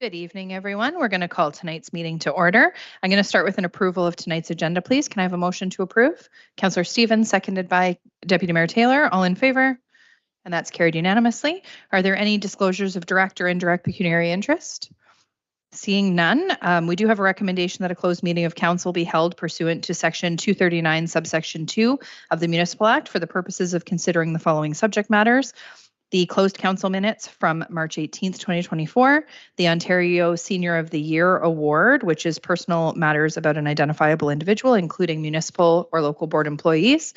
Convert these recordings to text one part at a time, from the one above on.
Good evening, everyone. We're going to call tonight's meeting to order. I'm going to start with an approval of tonight's agenda, please. Can I have a motion to approve? Councillor Stevens, seconded by Deputy Mayor Taylor. All in favor? And that's carried unanimously. Are there any disclosures of direct or indirect pecuniary interest? Seeing none, we do have a recommendation that a closed meeting of council be held pursuant to Section 239, subsection 2 of the Municipal Act for the purposes of considering the following subject matters: the closed council minutes from March 18th, 2024, the Ontario Senior of the Year Award, which is personal matters about an identifiable individual, including municipal or local board employees,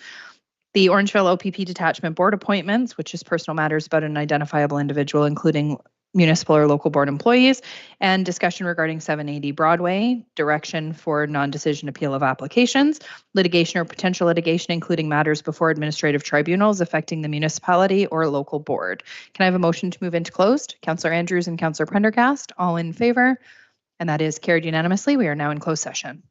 the Orangeville OPP Detachment Board appointments, which is personal matters about an identifiable individual, including municipal or local board employees, and discussion regarding 780 Broadway, direction for non-decision appeal of applications, litigation or potential litigation, including matters before administrative tribunals affecting the municipality or local board. Can I have a motion to move into closed? Councillor Andrews and Councillor Prendergast, all in favor? And that is carried unanimously. We are now in closed session.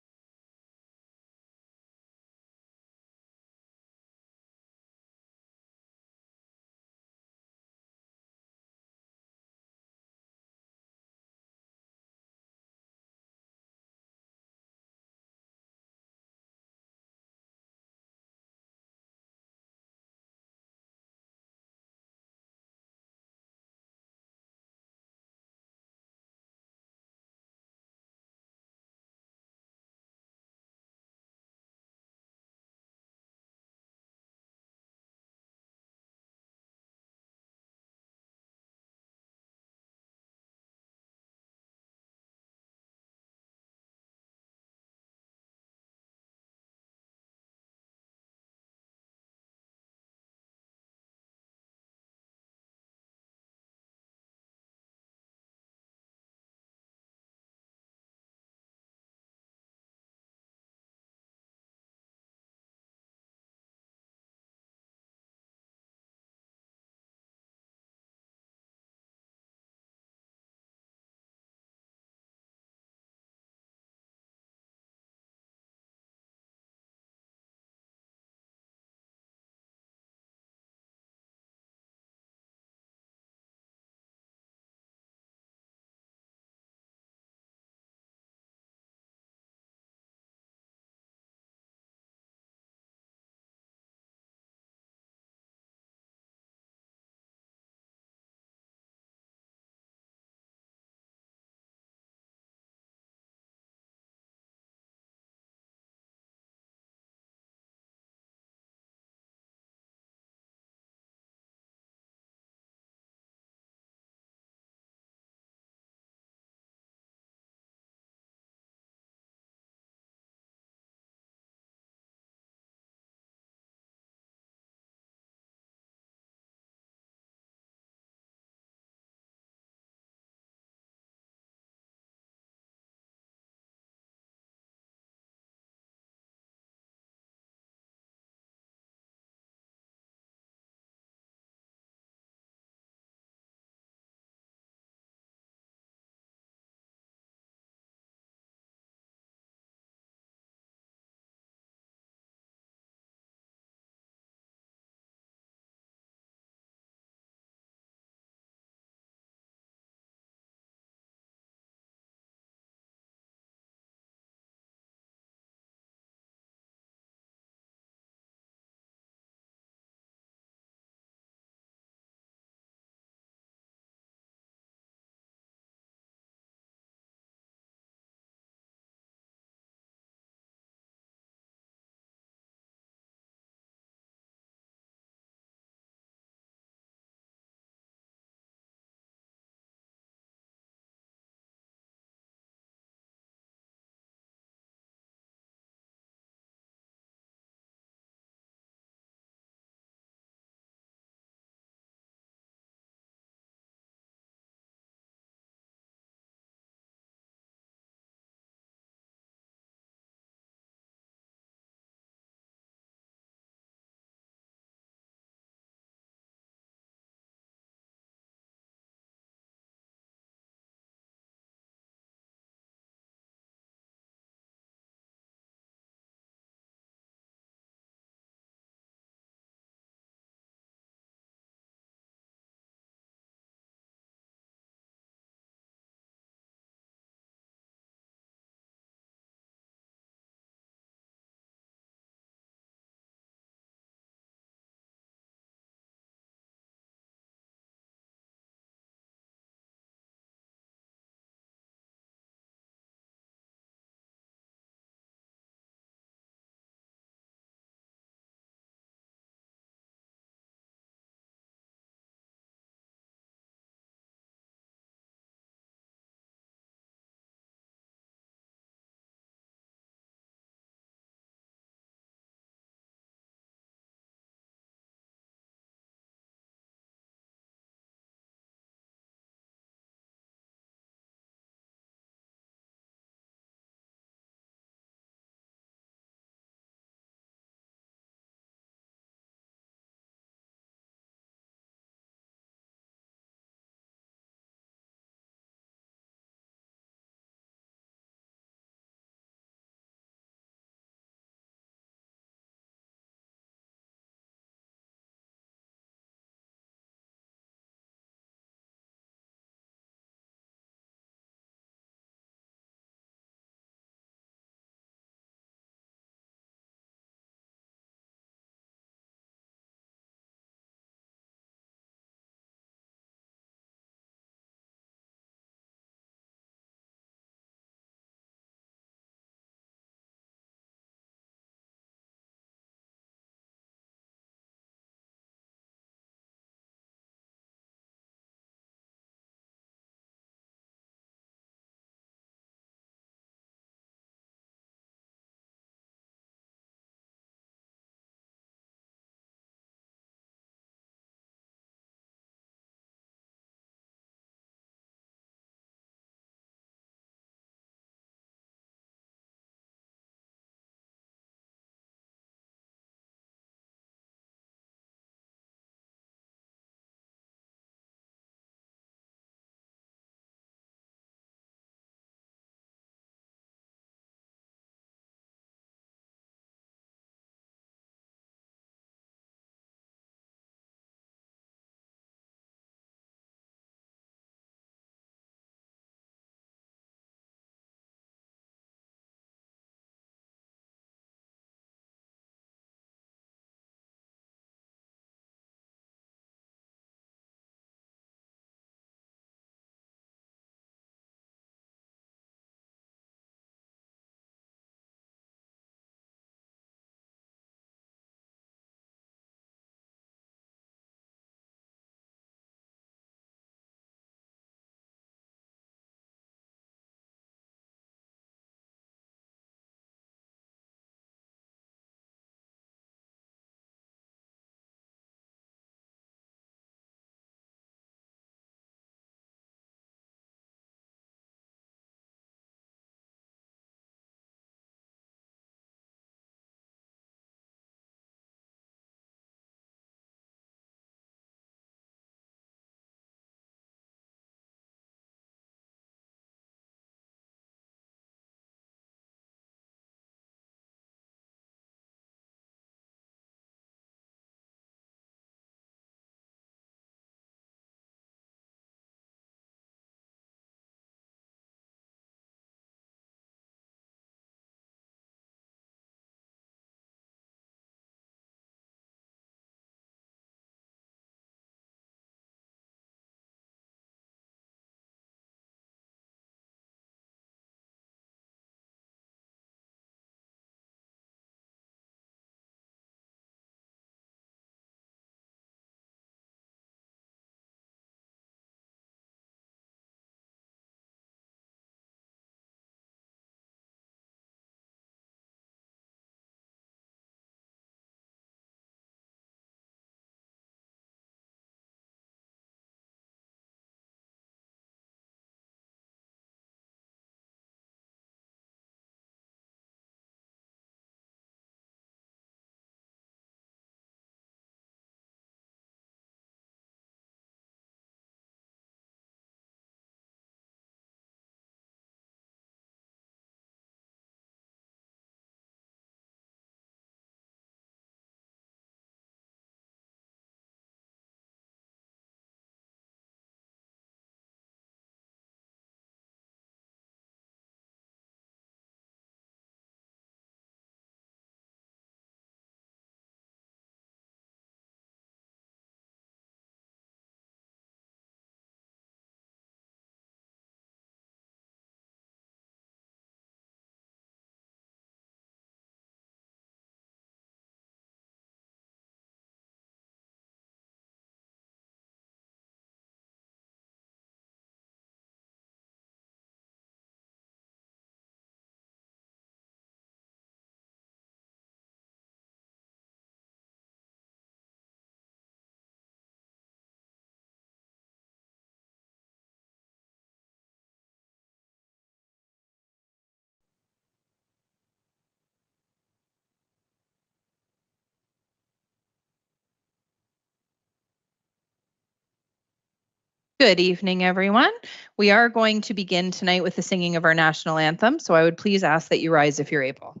Good evening, everyone. We are going to begin tonight with the singing of our national anthem, so I would please ask that you rise if you're able.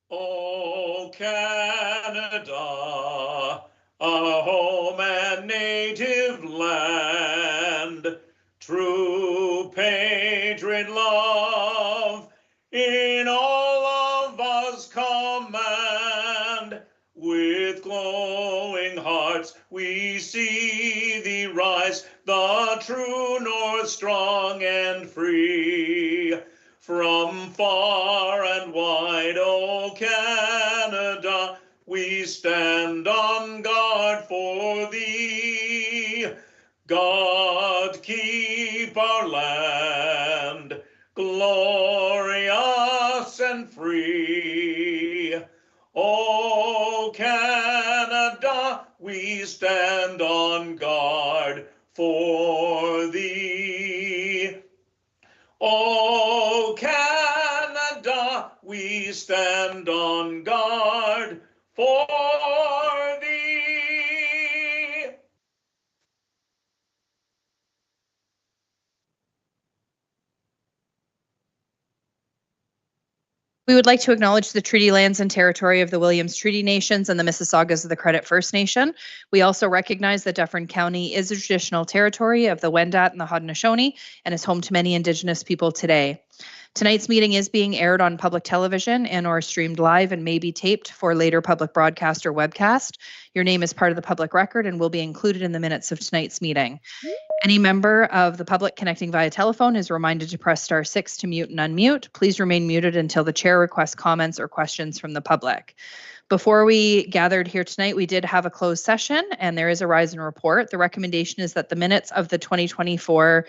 O Canada, our home and native land, true patriot love in all of us command. With glowing hearts we see thee rise, the true north strong and free. From far and wide, O Canada, we stand on guard for thee. God keep our land glorious and free. O Canada, we stand on guard for thee. O Canada, we stand on guard for thee. We would like to acknowledge the treaty lands and territory of the Williams Treaty Nations and the Mississaugas of the Credit First Nation. We also recognize that Dufferin County is a traditional territory of the Wendat and the Haudenosaunee and is home to many Indigenous people today. Tonight's meeting is being aired on public television and or streamed live and may be taped for later public broadcast or webcast. Your name is part of the public record and will be included in the minutes of tonight's meeting. Any member of the public connecting via telephone is reminded to press *6 to mute and unmute. Please remain muted until the chair requests comments or questions from the public. Before we gathered here tonight, we did have a closed session and there is a rise and report. The recommendation is that the minutes of the 2024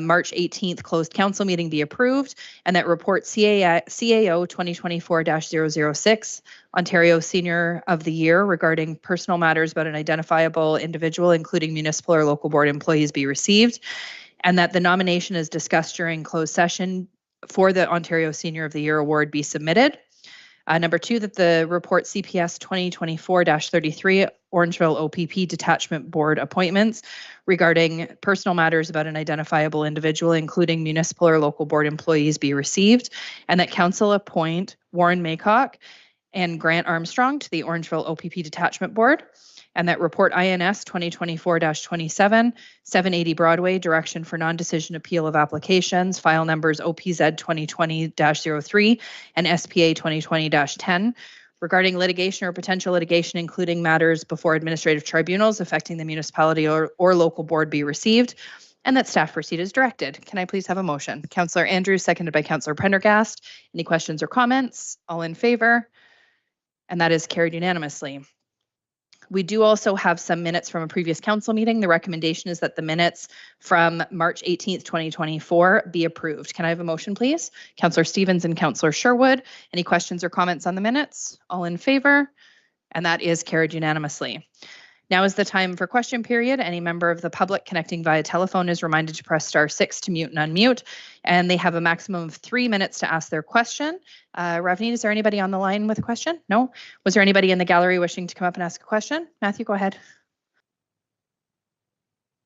March 18th closed council meeting be approved and that report CAO 2024-006, Ontario Senior of the Year regarding personal matters about an identifiable individual, including municipal or local board employees, be received, and that the nomination as discussed during closed session for the Ontario Senior of the Year award be submitted. Number 2, that the report CPS 2024-33 Orangeville OPP Detachment Board appointments regarding personal matters about an identifiable individual, including municipal or local board employees, be received, and that council appoint Warren Maycock and Grant Armstrong to the Orangeville OPP Detachment Board, and that report INS 2024-27, 780 Broadway, Direction for Non-Decision Appeal of Applications, file numbers OPZ 2020-03 and SPA 2020-10, regarding litigation or potential litigation, including matters before administrative tribunals affecting the municipality or local board, be received, and that staff proceed as directed. Can I please have a motion? Councillor Andrews, seconded by Councillor Prendergast. Any questions or comments? All in favor? And that is carried unanimously. We do also have some minutes from a previous council meeting. The recommendation is that the minutes from March 18th, 2024 be approved. Can I have a motion, please? Councillor Stevens and Councillor Sherwood. Any questions or comments on the minutes? All in favor? And that is carried unanimously. Now is the time for question period. Any member of the public connecting via telephone is reminded to press *6 to mute and unmute, and they have a maximum of 3 minutes to ask their question. Ravneet, is there anybody on the line with a question? No? Was there anybody in the gallery wishing to come up and ask a question? Matthew, go ahead.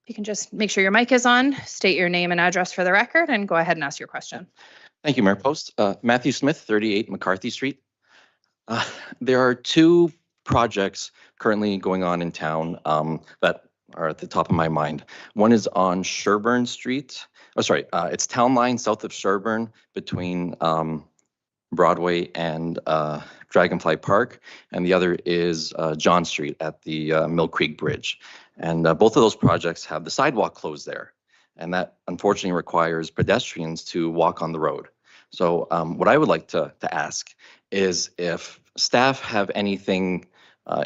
You can just make sure your mic is on, state your name and address for the record, and go ahead and ask your question. Thank you, Mayor Post. Matthew Smith, 38 McCarthy Street. There are 2 projects currently going on in town that are at the top of my mind. One is on Sherbourne Street. It's Town Line south of Sherbourne between Broadway and Dragonfly Park, and the other is John Street at the Mill Creek Bridge. And both of those projects have the sidewalk closed there, and that unfortunately requires pedestrians to walk on the road. So what I would like to ask is if staff have anything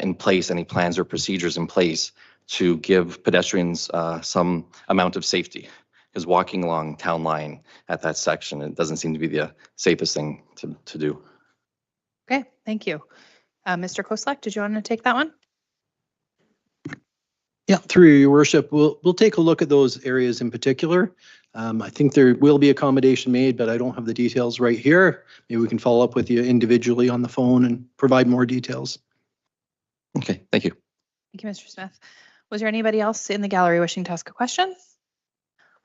in place, any plans or procedures in place to give pedestrians some amount of safety, because walking along Town Line at that section, it doesn't seem to be the safest thing to do. Okay, thank you. Mr. Koslek, did you want to take that one? Yeah, through your worship, we'll take a look at those areas in particular. I think there will be accommodation made, but I don't have the details right here. Maybe we can follow up with you individually on the phone and provide more details. Okay, thank you. Thank you, Mr. Smith. Was there anybody else in the gallery wishing to ask a question?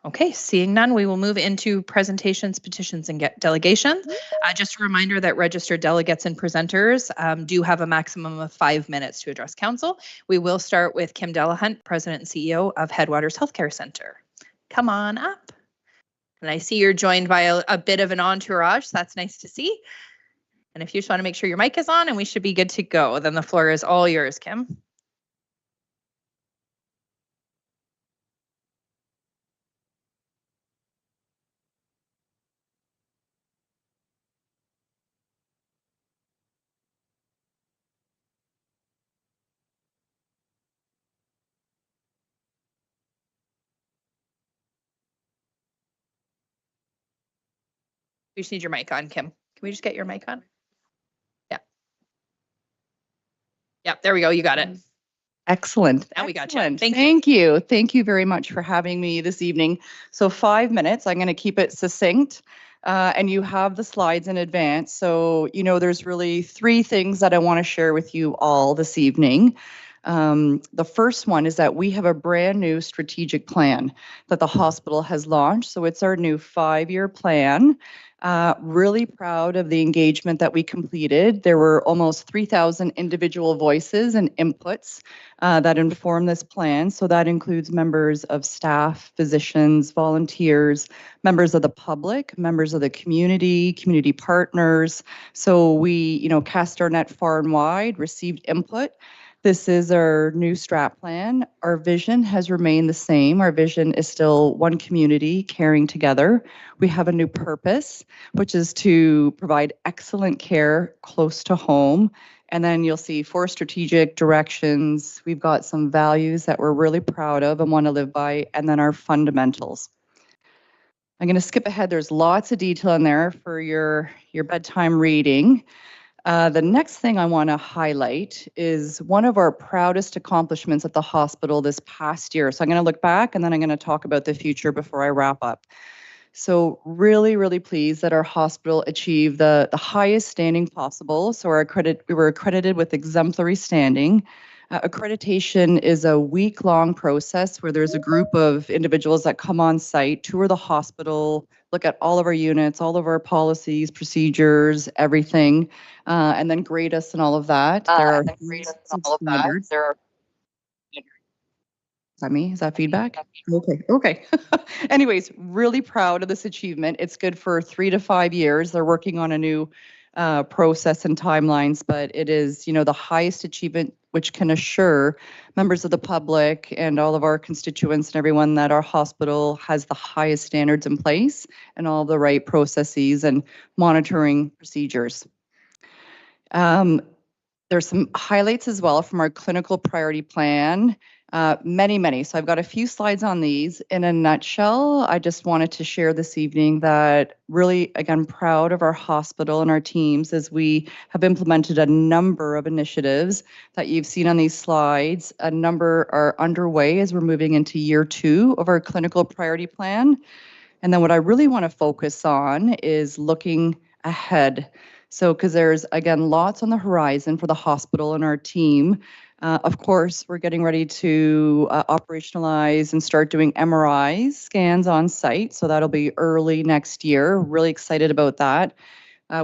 Okay, seeing none, we will move into presentations, petitions, and delegations. Just a reminder that registered delegates and presenters do have a maximum of 5 minutes to address council. We will start with Kim Delahunt, President and CEO of Headwaters Healthcare Centre. Come on up. And I see you're joined by a bit of an entourage, so that's nice to see. And if you just want to make sure your mic is on and we should be good to go, then the floor is all yours, Kim. You just need your mic on, Kim. Can we just get your mic on? Yeah. Yeah, there we go. You got it. Excellent. Now we got you. Excellent. Thank you. Thank you. Thank you very much for having me this evening. So 5 minutes, I'm going to keep it succinct. And you have the slides in advance. So, there's really 3 things that I want to share with you all this evening. The first one is that we have a brand new strategic plan that the hospital has launched. So it's our new 5-year plan. Really proud of the engagement that we completed. There were almost 3,000 individual voices and inputs that inform this plan. So that includes members of staff, physicians, volunteers, members of the public, members of the community partners. So we, cast our net far and wide, received input. This is our new strat plan. Our vision has remained the same. Our vision is still one community caring together. We have a new purpose, which is to provide excellent care close to home. And then you'll see 4 strategic directions. We've got some values that we're really proud of and want to live by, and then our fundamentals. I'm going to skip ahead. There's lots of detail in there for your bedtime reading. The next thing I want to highlight is one of our proudest accomplishments at the hospital this past year. So I'm going to look back and then I'm going to talk about the future before I wrap up. So really, really pleased that our hospital achieved the highest standing possible. So we were accredited with exemplary standing. Accreditation is a week-long process where there's a group of individuals that come on site, tour the hospital, look at all of our units, all of our policies, procedures, everything, and then grade us and all of that. There are standards. Is that me? Is that feedback? Okay. Anyways, really proud of this achievement. It's good for 3 to 5 years. They're working on a new process and timelines, but it is, the highest achievement, which can assure members of the public and all of our constituents and everyone that our hospital has the highest standards in place and all the right processes and monitoring procedures. There's some highlights as well from our clinical priority plan. Many. So I've got a few slides on these. In a nutshell, I just wanted to share this evening that really, again, proud of our hospital and our teams as we have implemented a number of initiatives that you've seen on these slides. A number are underway as we're moving into year 2 of our clinical priority plan. And then what I really want to focus on is looking ahead. So, because there's, again, lots on the horizon for the hospital and our team. Of course, we're getting ready to operationalize and start doing MRI scans on site. So that'll be early next year. Really excited about that.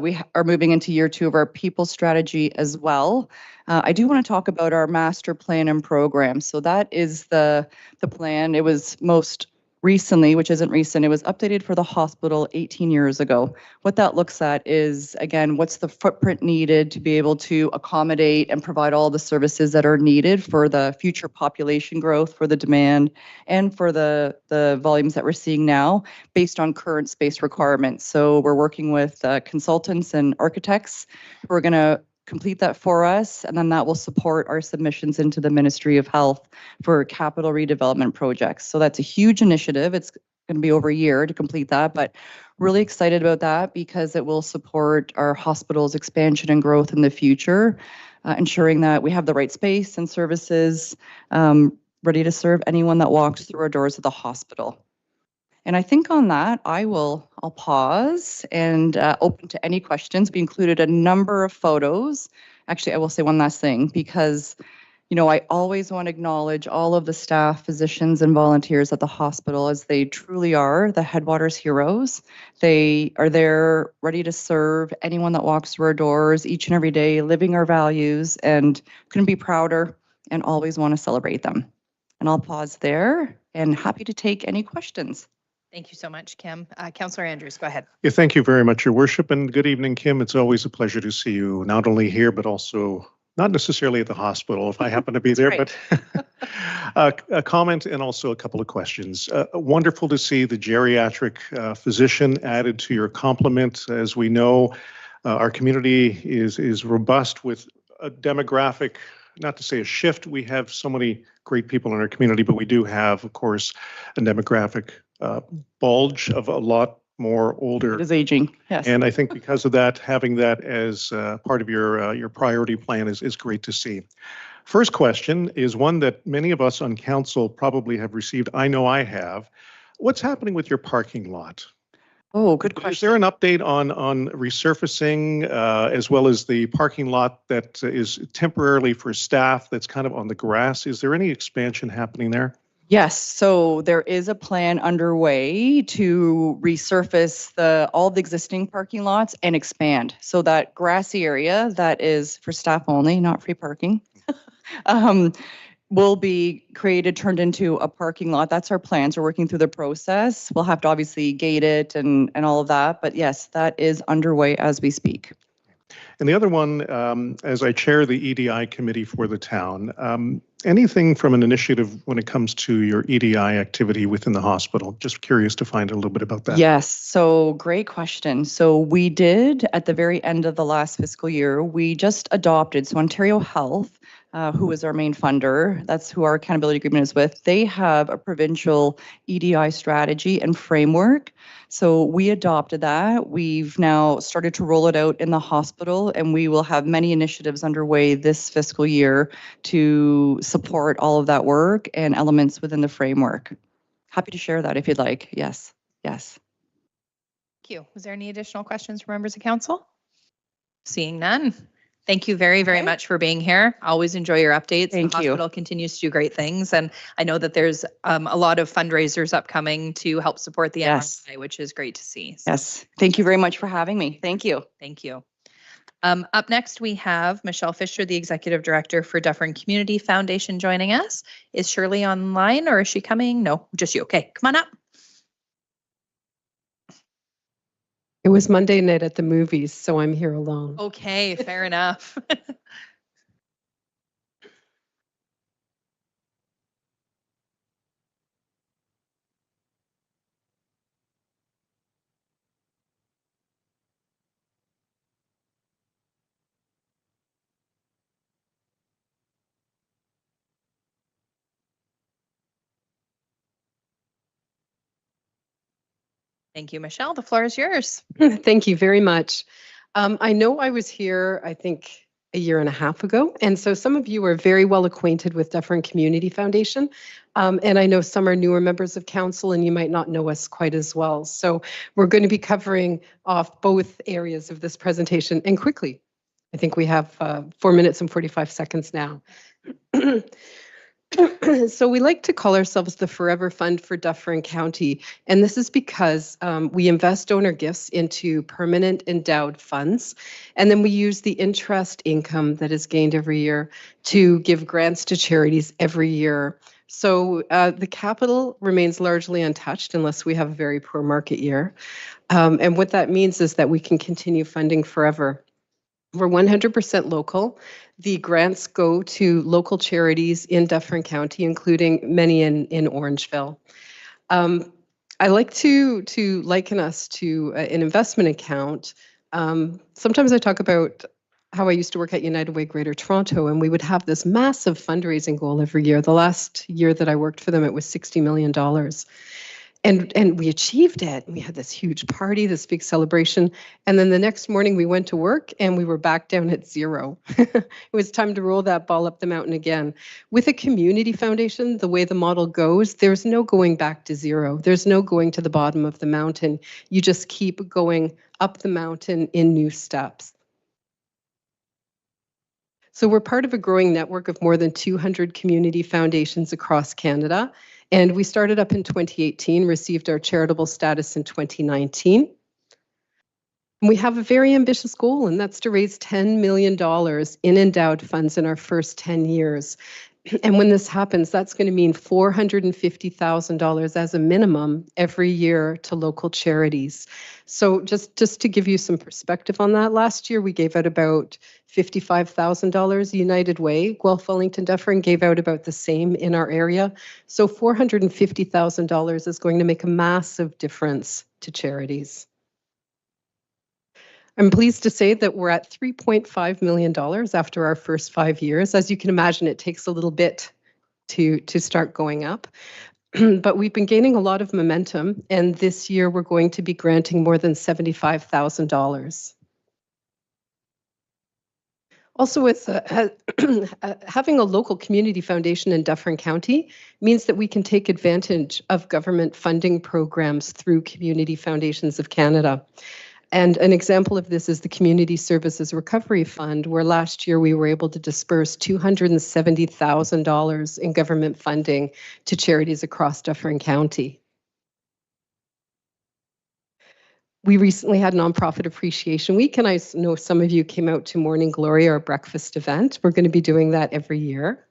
We are moving into year 2 of our people strategy as well. I do want to talk about our master plan and program. So that is the plan. It was most recently, which isn't recent, it was updated for the hospital 18 years ago. What that looks at is, again, what's the footprint needed to be able to accommodate and provide all the services that are needed for the future population growth, for the demand, and for the volumes that we're seeing now based on current space requirements. So we're working with consultants and architects who are going to complete that for us, and then that will support our submissions into the Ministry of Health for capital redevelopment projects. So that's a huge initiative. It's going to be over a year to complete that, but really excited about that because it will support our hospital's expansion and growth in the future, ensuring that we have the right space and services ready to serve anyone that walks through our doors of the hospital. And I think on that, I'll pause and open to any questions. We included a number of photos. Actually, I will say one last thing, because I always want to acknowledge all of the staff, physicians, and volunteers at the hospital, as they truly are the Headwaters heroes. They are there ready to serve anyone that walks through our doors each and every day, living our values, and couldn't be prouder and always want to celebrate them. And I'll pause there and happy to take any questions. Thank you so much, Kim. Councillor Andrews, go ahead. Yeah, thank you very much, Your Worship, and good evening, Kim. It's always a pleasure to see you, not only here, but also not necessarily at the hospital if I happen to be there, but a comment and also a couple of questions. Wonderful to see the geriatric physician added to your complement. As we know, our community is robust with a demographic, not to say a shift. We have so many great people in our community, but we do have, of course, a demographic bulge of a lot more older. It is aging, yes. And I think because of that, having that as part of your priority plan is great to see. First question is one that many of us on council probably have received. I know I have. What's happening with your parking lot? Oh, good question. Is there an update on resurfacing as well as the parking lot that is temporarily for staff that's kind of on the grass? Is there any expansion happening there? Yes, so there is a plan underway to resurface all the existing parking lots and expand. So that grassy area that is for staff only, not free parking, will be turned into a parking lot. That's our plans. We're working through the process. We'll have to obviously gate it and all of that. But yes, that is underway as we speak. And the other one, as I chair the EDI committee for the town, anything from an initiative when it comes to your EDI activity within the hospital? Just curious to find a little bit about that. Yes, so great question. So we did, at the very end of the last fiscal year, we just adopted, so Ontario Health, who is our main funder, that's who our accountability agreement is with, they have a provincial EDI strategy and framework. So we adopted that. We've now started to roll it out in the hospital, and we will have many initiatives underway this fiscal year to support all of that work and elements within the framework. Happy to share that if you'd like. Yes, yes. Thank you. Was there any additional questions from members of council? Seeing none. Thank you very, very much for being here. Always enjoy your updates. Thank the you. hospital continues to do great things. And I know that there's a lot of fundraisers upcoming to help support the Yes. NRI, which is great to see. So Yes. Thank you very much for having me. Thank you. thank you. Up next, we have Michelle Fisher, the Executive Director for Dufferin Community Foundation, joining us. Is Shirley online or is she coming? No, just you. Okay, come on up. It was Monday night at the movies, so I'm here alone. Okay, fair enough. Thank you, Michelle. The floor is yours. Thank you very much. I know I was here, I think, a year and a half ago, and so some of you are very well acquainted with Dufferin Community Foundation, and I know some are newer members of council, and you might not know us quite as well. So we're going to be covering off both areas of this presentation, and quickly. I think we have 4 minutes and 45 seconds now. So we like to call ourselves the Forever Fund for Dufferin County, and this is because we invest donor gifts into permanent endowed funds, and then we use the interest income that is gained every year to give grants to charities every year. So the capital remains largely untouched unless we have a very poor market year, and what that means is that we can continue funding forever. We're 100% local. The grants go to local charities in Dufferin County, including many in Orangeville. I like to liken us to an investment account. Sometimes I talk about how I used to work at United Way Greater Toronto, and we would have this massive fundraising goal every year. The last year that I worked for them, it was $60 million. And we achieved it. We had this huge party, this big celebration. And then the next morning we went to work and we were back down at zero. It was time to roll that ball up the mountain again. With a community foundation, the way the model goes, there's no going back to zero. There's no going to the bottom of the mountain. You just keep going up the mountain in new steps. So we're part of a growing network of more than 200 community foundations across Canada. And we started up in 2018, received our charitable status in 2019. And we have a very ambitious goal, and that's to raise $10 million in endowed funds in our first 10 years. And when this happens, that's going to mean $450,000 as a minimum every year to local charities. So just to give you some perspective on that, last year we gave out about $55,000. United Way, Guelph, Wellington, Dufferin gave out about the same in our area. So $450,000 is going to make a massive difference to charities. I'm pleased to say that we're at $3.5 million after our first 5 years. As you can imagine, it takes a little bit to start going up. But we've been gaining a lot of momentum, and this year we're going to be granting more than $75,000. Also, with having a local community foundation in Dufferin County means that we can take advantage of government funding programs through Community Foundations of Canada. And an example of this is the Community Services Recovery Fund, where last year we were able to disperse $270,000 in government funding to charities across Dufferin County. We recently had Nonprofit Appreciation Week, and I know some of you came out to Morning Glory, our breakfast event. We're going to be doing that every year.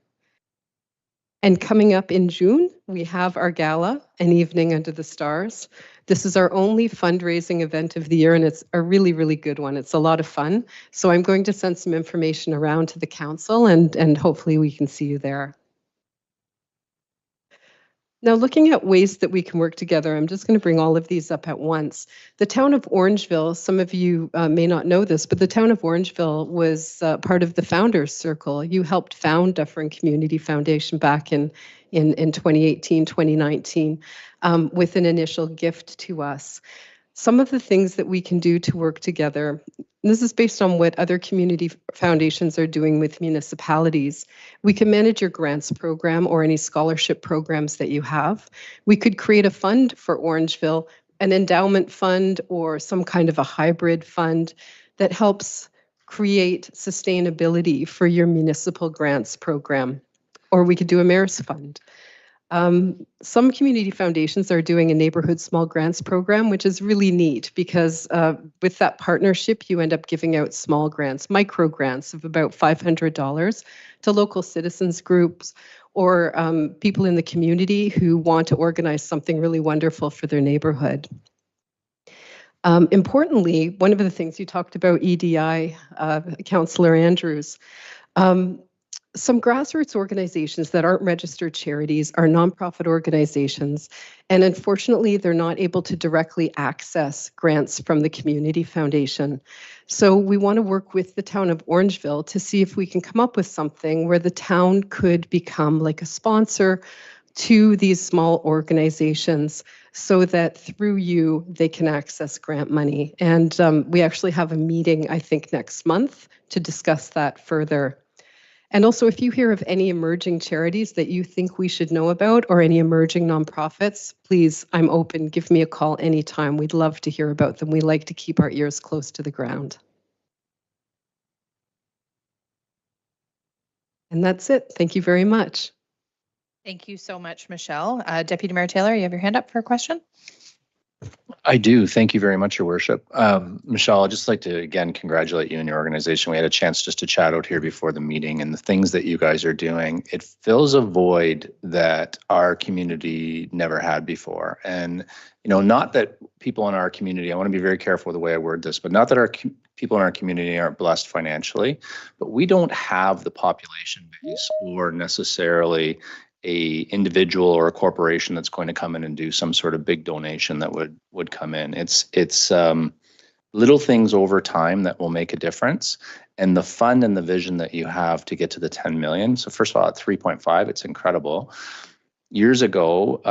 And coming up in June, we have our gala, An Evening Under the Stars. This is our only fundraising event of the year, and it's a really, really good one. It's a lot of fun. So I'm going to send some information around to the council, and hopefully we can see you there. Now, looking at ways that we can work together, I'm just going to bring all of these up at once. The town of Orangeville, some of you may not know this, but the town of Orangeville was part of the Founders Circle. You helped found Dufferin Community Foundation back in 2018, 2019, with an initial gift to us. Some of the things that we can do to work together, this is based on what other community foundations are doing with municipalities. We can manage your grants program or any scholarship programs that you have. We could create a fund for Orangeville, an endowment fund or some kind of a hybrid fund that helps create sustainability for your municipal grants program. Or we could do a mayor's fund. Some community foundations are doing a neighborhood small grants program, which is really neat because with that partnership, you end up giving out small grants, micro grants of about $500 to local citizens groups or people in the community who want to organize something really wonderful for their neighborhood. Importantly, one of the things you talked about, EDI, Councillor Andrews, some grassroots organizations that aren't registered charities are nonprofit organizations, and unfortunately, they're not able to directly access grants from the Community Foundation. So we want to work with the town of Orangeville to see if we can come up with something where the town could become like a sponsor to these small organizations so that through you, they can access grant money. And we actually have a meeting, I think, next month to discuss that further. And also, if you hear of any emerging charities that you think we should know about or any emerging nonprofits, please, I'm open. Give me a call anytime. We'd love to hear about them. We like to keep our ears close to the ground. And that's it. Thank you very much. Thank you so much, Michelle. Deputy Mayor Taylor, you have your hand up for a question? I do. Thank you very much, Your Worship. Michelle, I'd just like to, again, congratulate you and your organization. We had a chance just to chat out here before the meeting, and the things that you guys are doing, it fills a void that our community never had before. And, you know, not that people in our community, I want to be very careful with the way I word this, but not that our people in our community aren't blessed financially, but we don't have the population base or necessarily a individual or a corporation that's going to come in and do some sort of big donation that would come in. It's little things over time that will make a difference. And the fund and the vision that you have to get to the 10 million. So first of all, at 3.5, it's incredible. Years ago,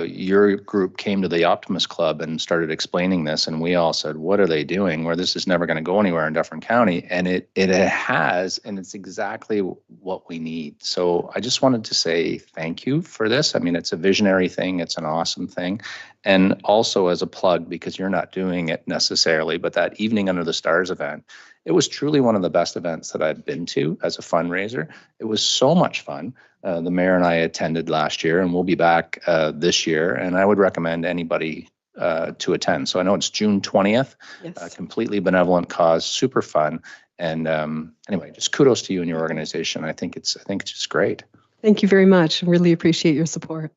your group came to the Optimist Club and started explaining this, and we all said, what are they doing? Where this is never going to go anywhere in Dufferin County. And it has, and it's exactly what we need. So I just wanted to say thank you for this. I mean, it's a visionary thing. It's an awesome thing. And also as a plug, because you're not doing it necessarily, but that Evening Under the Stars event It was truly one of the best events that I've been to as a fundraiser. It was so much fun. The mayor and I attended last year, and we'll be back this year. And I would recommend anybody to attend. So I know it's June 20th. Yes. Completely benevolent cause, super fun. And anyway, just kudos to you and your organization. I think it's just great. Thank you very much. Really appreciate your support.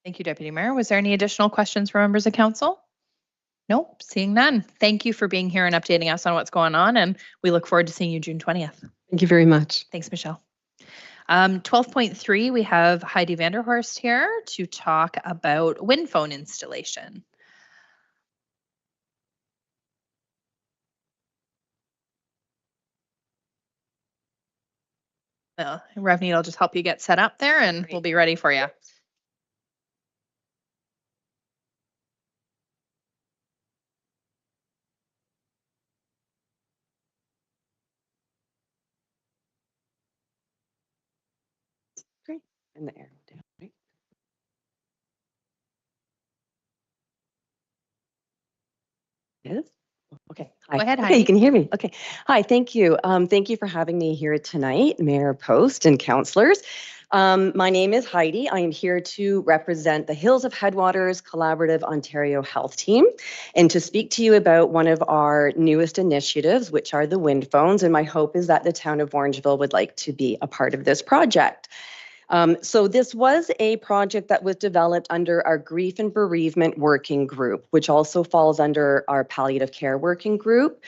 Thank you, Deputy Mayor. Was there any additional questions from members of council? Nope, seeing none. Thank you for being here and updating us on what's going on, and we look forward to seeing you June 20th. Thank you very much. Thanks, Michelle. 12.3, we have Heidi Vanderhorst here to talk about wind phone installation. Revneet will just help you get set up there, and we'll be ready for you. And the arrow down, right? Yes. Okay. Hi. Go ahead, Okay, Heidi. you can hear me. Okay. Hi, thank you. Thank you for having me here tonight, Mayor Post and councillors. My name is Heidi. I am here to represent the Hills of Headwaters Collaborative Ontario Health Team and to speak to you about one of our newest initiatives, which are the wind phones. And my hope is that the town of Orangeville would like to be a part of this project. So this was a project that was developed under our Grief and Bereavement Working Group, which also falls under our Palliative Care Working Group.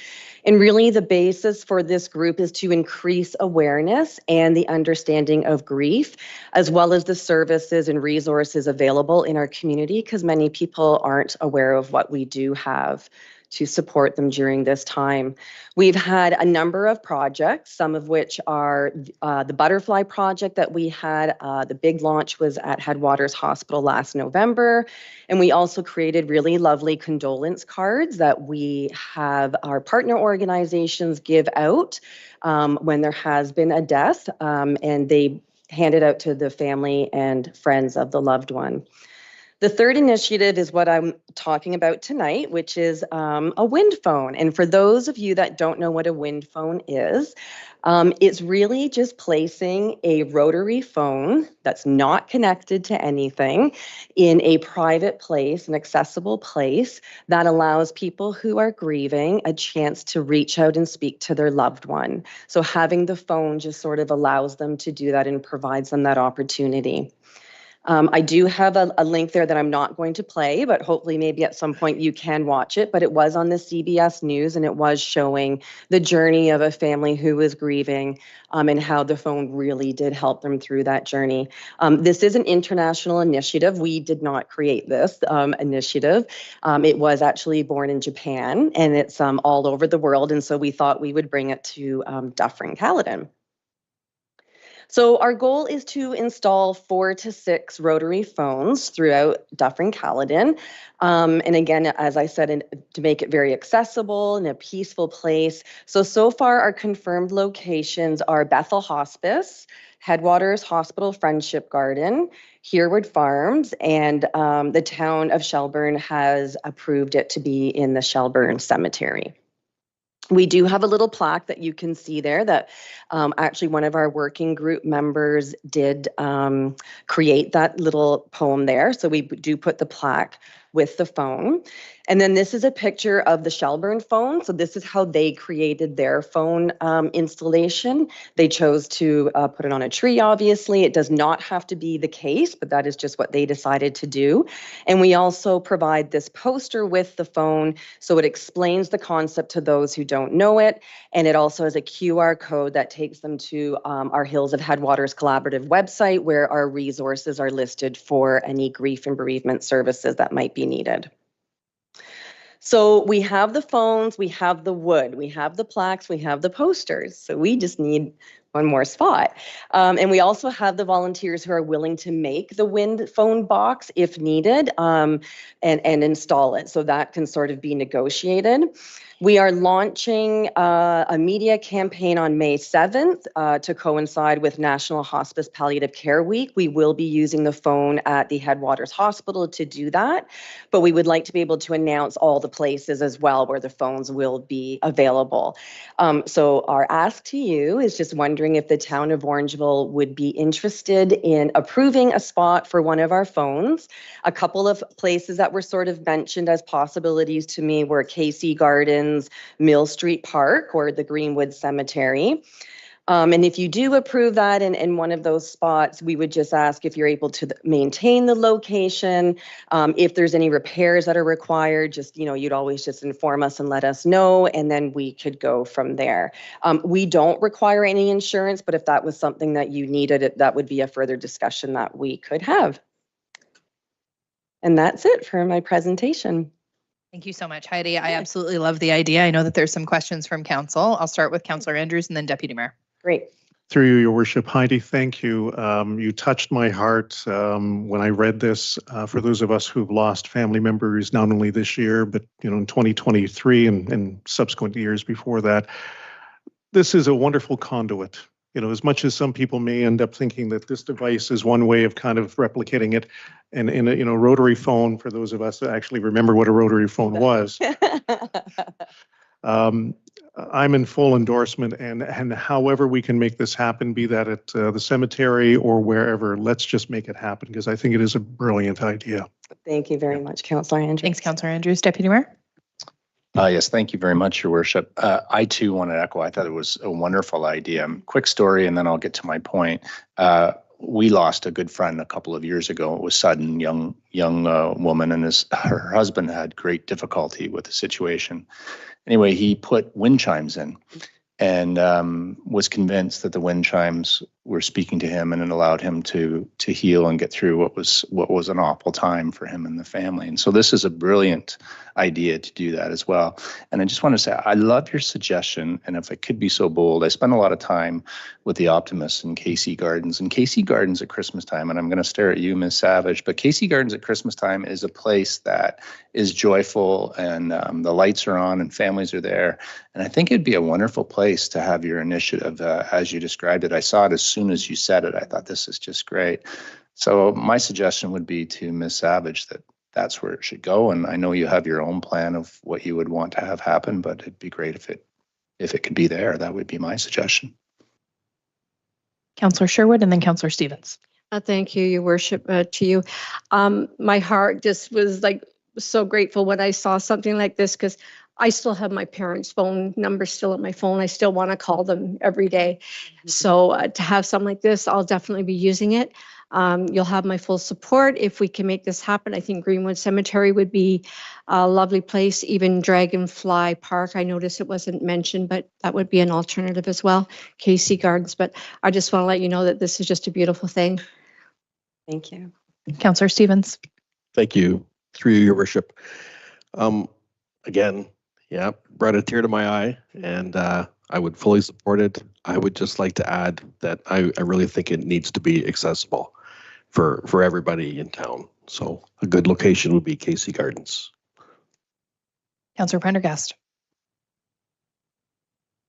And really the basis for this group is to increase awareness and the understanding of grief, as well as the services and resources available in our community, because many people aren't aware of what we do have to support them during this time. We've had a number of projects, some of which are the Butterfly project that we had. The big launch was at Headwaters Hospital last November. And we also created really lovely condolence cards that we have our partner organizations give out when there has been a death, and they hand it out to the family and friends of the loved one. The third initiative is what I'm talking about tonight, which is a wind phone. And for those of you that don't know what a wind phone is, it's really just placing a rotary phone that's not connected to anything in a private place, an accessible place that allows people who are grieving a chance to reach out and speak to their loved one. So having the phone just sort of allows them to do that and provides them that opportunity. I do have a link there that I'm not going to play, but hopefully maybe at some point you can watch it. But it was on the CBS News, and it was showing the journey of a family who was grieving and how the phone really did help them through that journey. This is an international initiative. We did not create this initiative. It was actually born in Japan, and it's all over the world. And so we thought we would bring it to Dufferin-Caledon. So our goal is to install 4 to 6 rotary phones throughout Dufferin-Caledon. And again, as I said, to make it very accessible and a peaceful place. So far our confirmed locations are Bethel Hospice, Headwaters Hospital Friendship Garden, Herwood Farms, and the town of Shelburne has approved it to be in the Shelburne Cemetery. We do have a little plaque that you can see there that actually one of our working group members did create that little poem there. So we do put the plaque with the phone. And then this is a picture of the Shelburne phone. So this is how they created their phone installation. They chose to put it on a tree, obviously. It does not have to be the case, but that is just what they decided to do. And we also provide this poster with the phone, so it explains the concept to those who don't know it. And it also has a QR code that takes them to our Hills of Headwaters Collaborative website, where our resources are listed for any grief and bereavement services that might be needed. So we have the phones, we have the wood, we have the plaques, we have the posters. So we just need one more spot. And we also have the volunteers who are willing to make the wind phone box if needed, and install it. So that can sort of be negotiated. We are launching a media campaign on May 7th to coincide with National Hospice Palliative Care Week. We will be using the phone at the Headwaters Hospital to do that, but we would like to be able to announce all the places as well where the phones will be available. So our ask to you is just wondering if the town of Orangeville would be interested in approving a spot for one of our phones. A couple of places that were sort of mentioned as possibilities to me were KC Gardens, Mill Street Park, or the Greenwood Cemetery. And if you do approve that in one of those spots, we would just ask if you're able to maintain the location. If there's any repairs that are required, just, you'd always just inform us and let us know, and then we could go from there. We don't require any insurance, but if that was something that you needed, that would be a further discussion that we could have. And that's it for my presentation. Thank you so much, Heidi. I absolutely love the idea. I know that there's some questions from council. I'll start with Councillor Andrews and then Deputy Mayor. Great. Through you, Your Worship. Heidi, thank you. You touched my heart when I read this. For those of us who've lost family members, not only this year, but in 2023 and subsequent years before that, this is a wonderful conduit. As much as some people may end up thinking that this device is one way of kind of replicating it, and in a rotary phone, for those of us that actually remember what a rotary phone was, I'm in full endorsement, and however we can make this happen, be that at the cemetery or wherever, let's just make it happen, because I think it is a brilliant idea. Thank you very much, Councillor Andrews. Thanks, Councillor Andrews. Deputy Mayor? Yes, thank you very much, Your Worship. I too want to echo. I thought it was a wonderful idea. Quick story, and then I'll get to my point. We lost a good friend a couple of years ago. It was sudden, young woman, and her husband had great difficulty with the situation. Anyway, he put wind chimes in, and was convinced that the wind chimes were speaking to him, and it allowed him to heal and get through what was an awful time for him and the family. And so this is a brilliant idea to do that as well. And I just want to say, I love your suggestion. And if I could be so bold, I spent a lot of time with the Optimists in KC Gardens. And KC Gardens at Christmas time, and I'm going to stare at you, Ms. Savage, but KC Gardens at Christmas time is a place that is joyful, and the lights are on and families are there. And I think it'd be a wonderful place to have your initiative as you described it. I saw it as soon as you said it. I thought, this is just great. So my suggestion would be to Ms. Savage that that's where it should go. And I know you have your own plan of what you would want to have happen, but it'd be great if it could be there. That would be my suggestion. Councillor Sherwood and then Councillor Stevens. Thank you, Your Worship, to you. My heart just was so grateful when I saw something like this, because I still have my parents' phone number still at my phone. I still want to call them every day. So to have something like this, I'll definitely be using it. You'll have my full support if we can make this happen. I think Greenwood Cemetery would be a lovely place, even Dragonfly Park. I noticed it wasn't mentioned, but that would be an alternative as well, KC Gardens. But I just want to let you know that this is just a beautiful thing. Thank you. Councillor Stevens. Thank you. Through you, Your Worship. Again, yeah, brought a tear to my eye, and I would fully support it. I would just like to add that I really think it needs to be accessible for everybody in town. So a good location would be KC Gardens. Councillor Prendergast.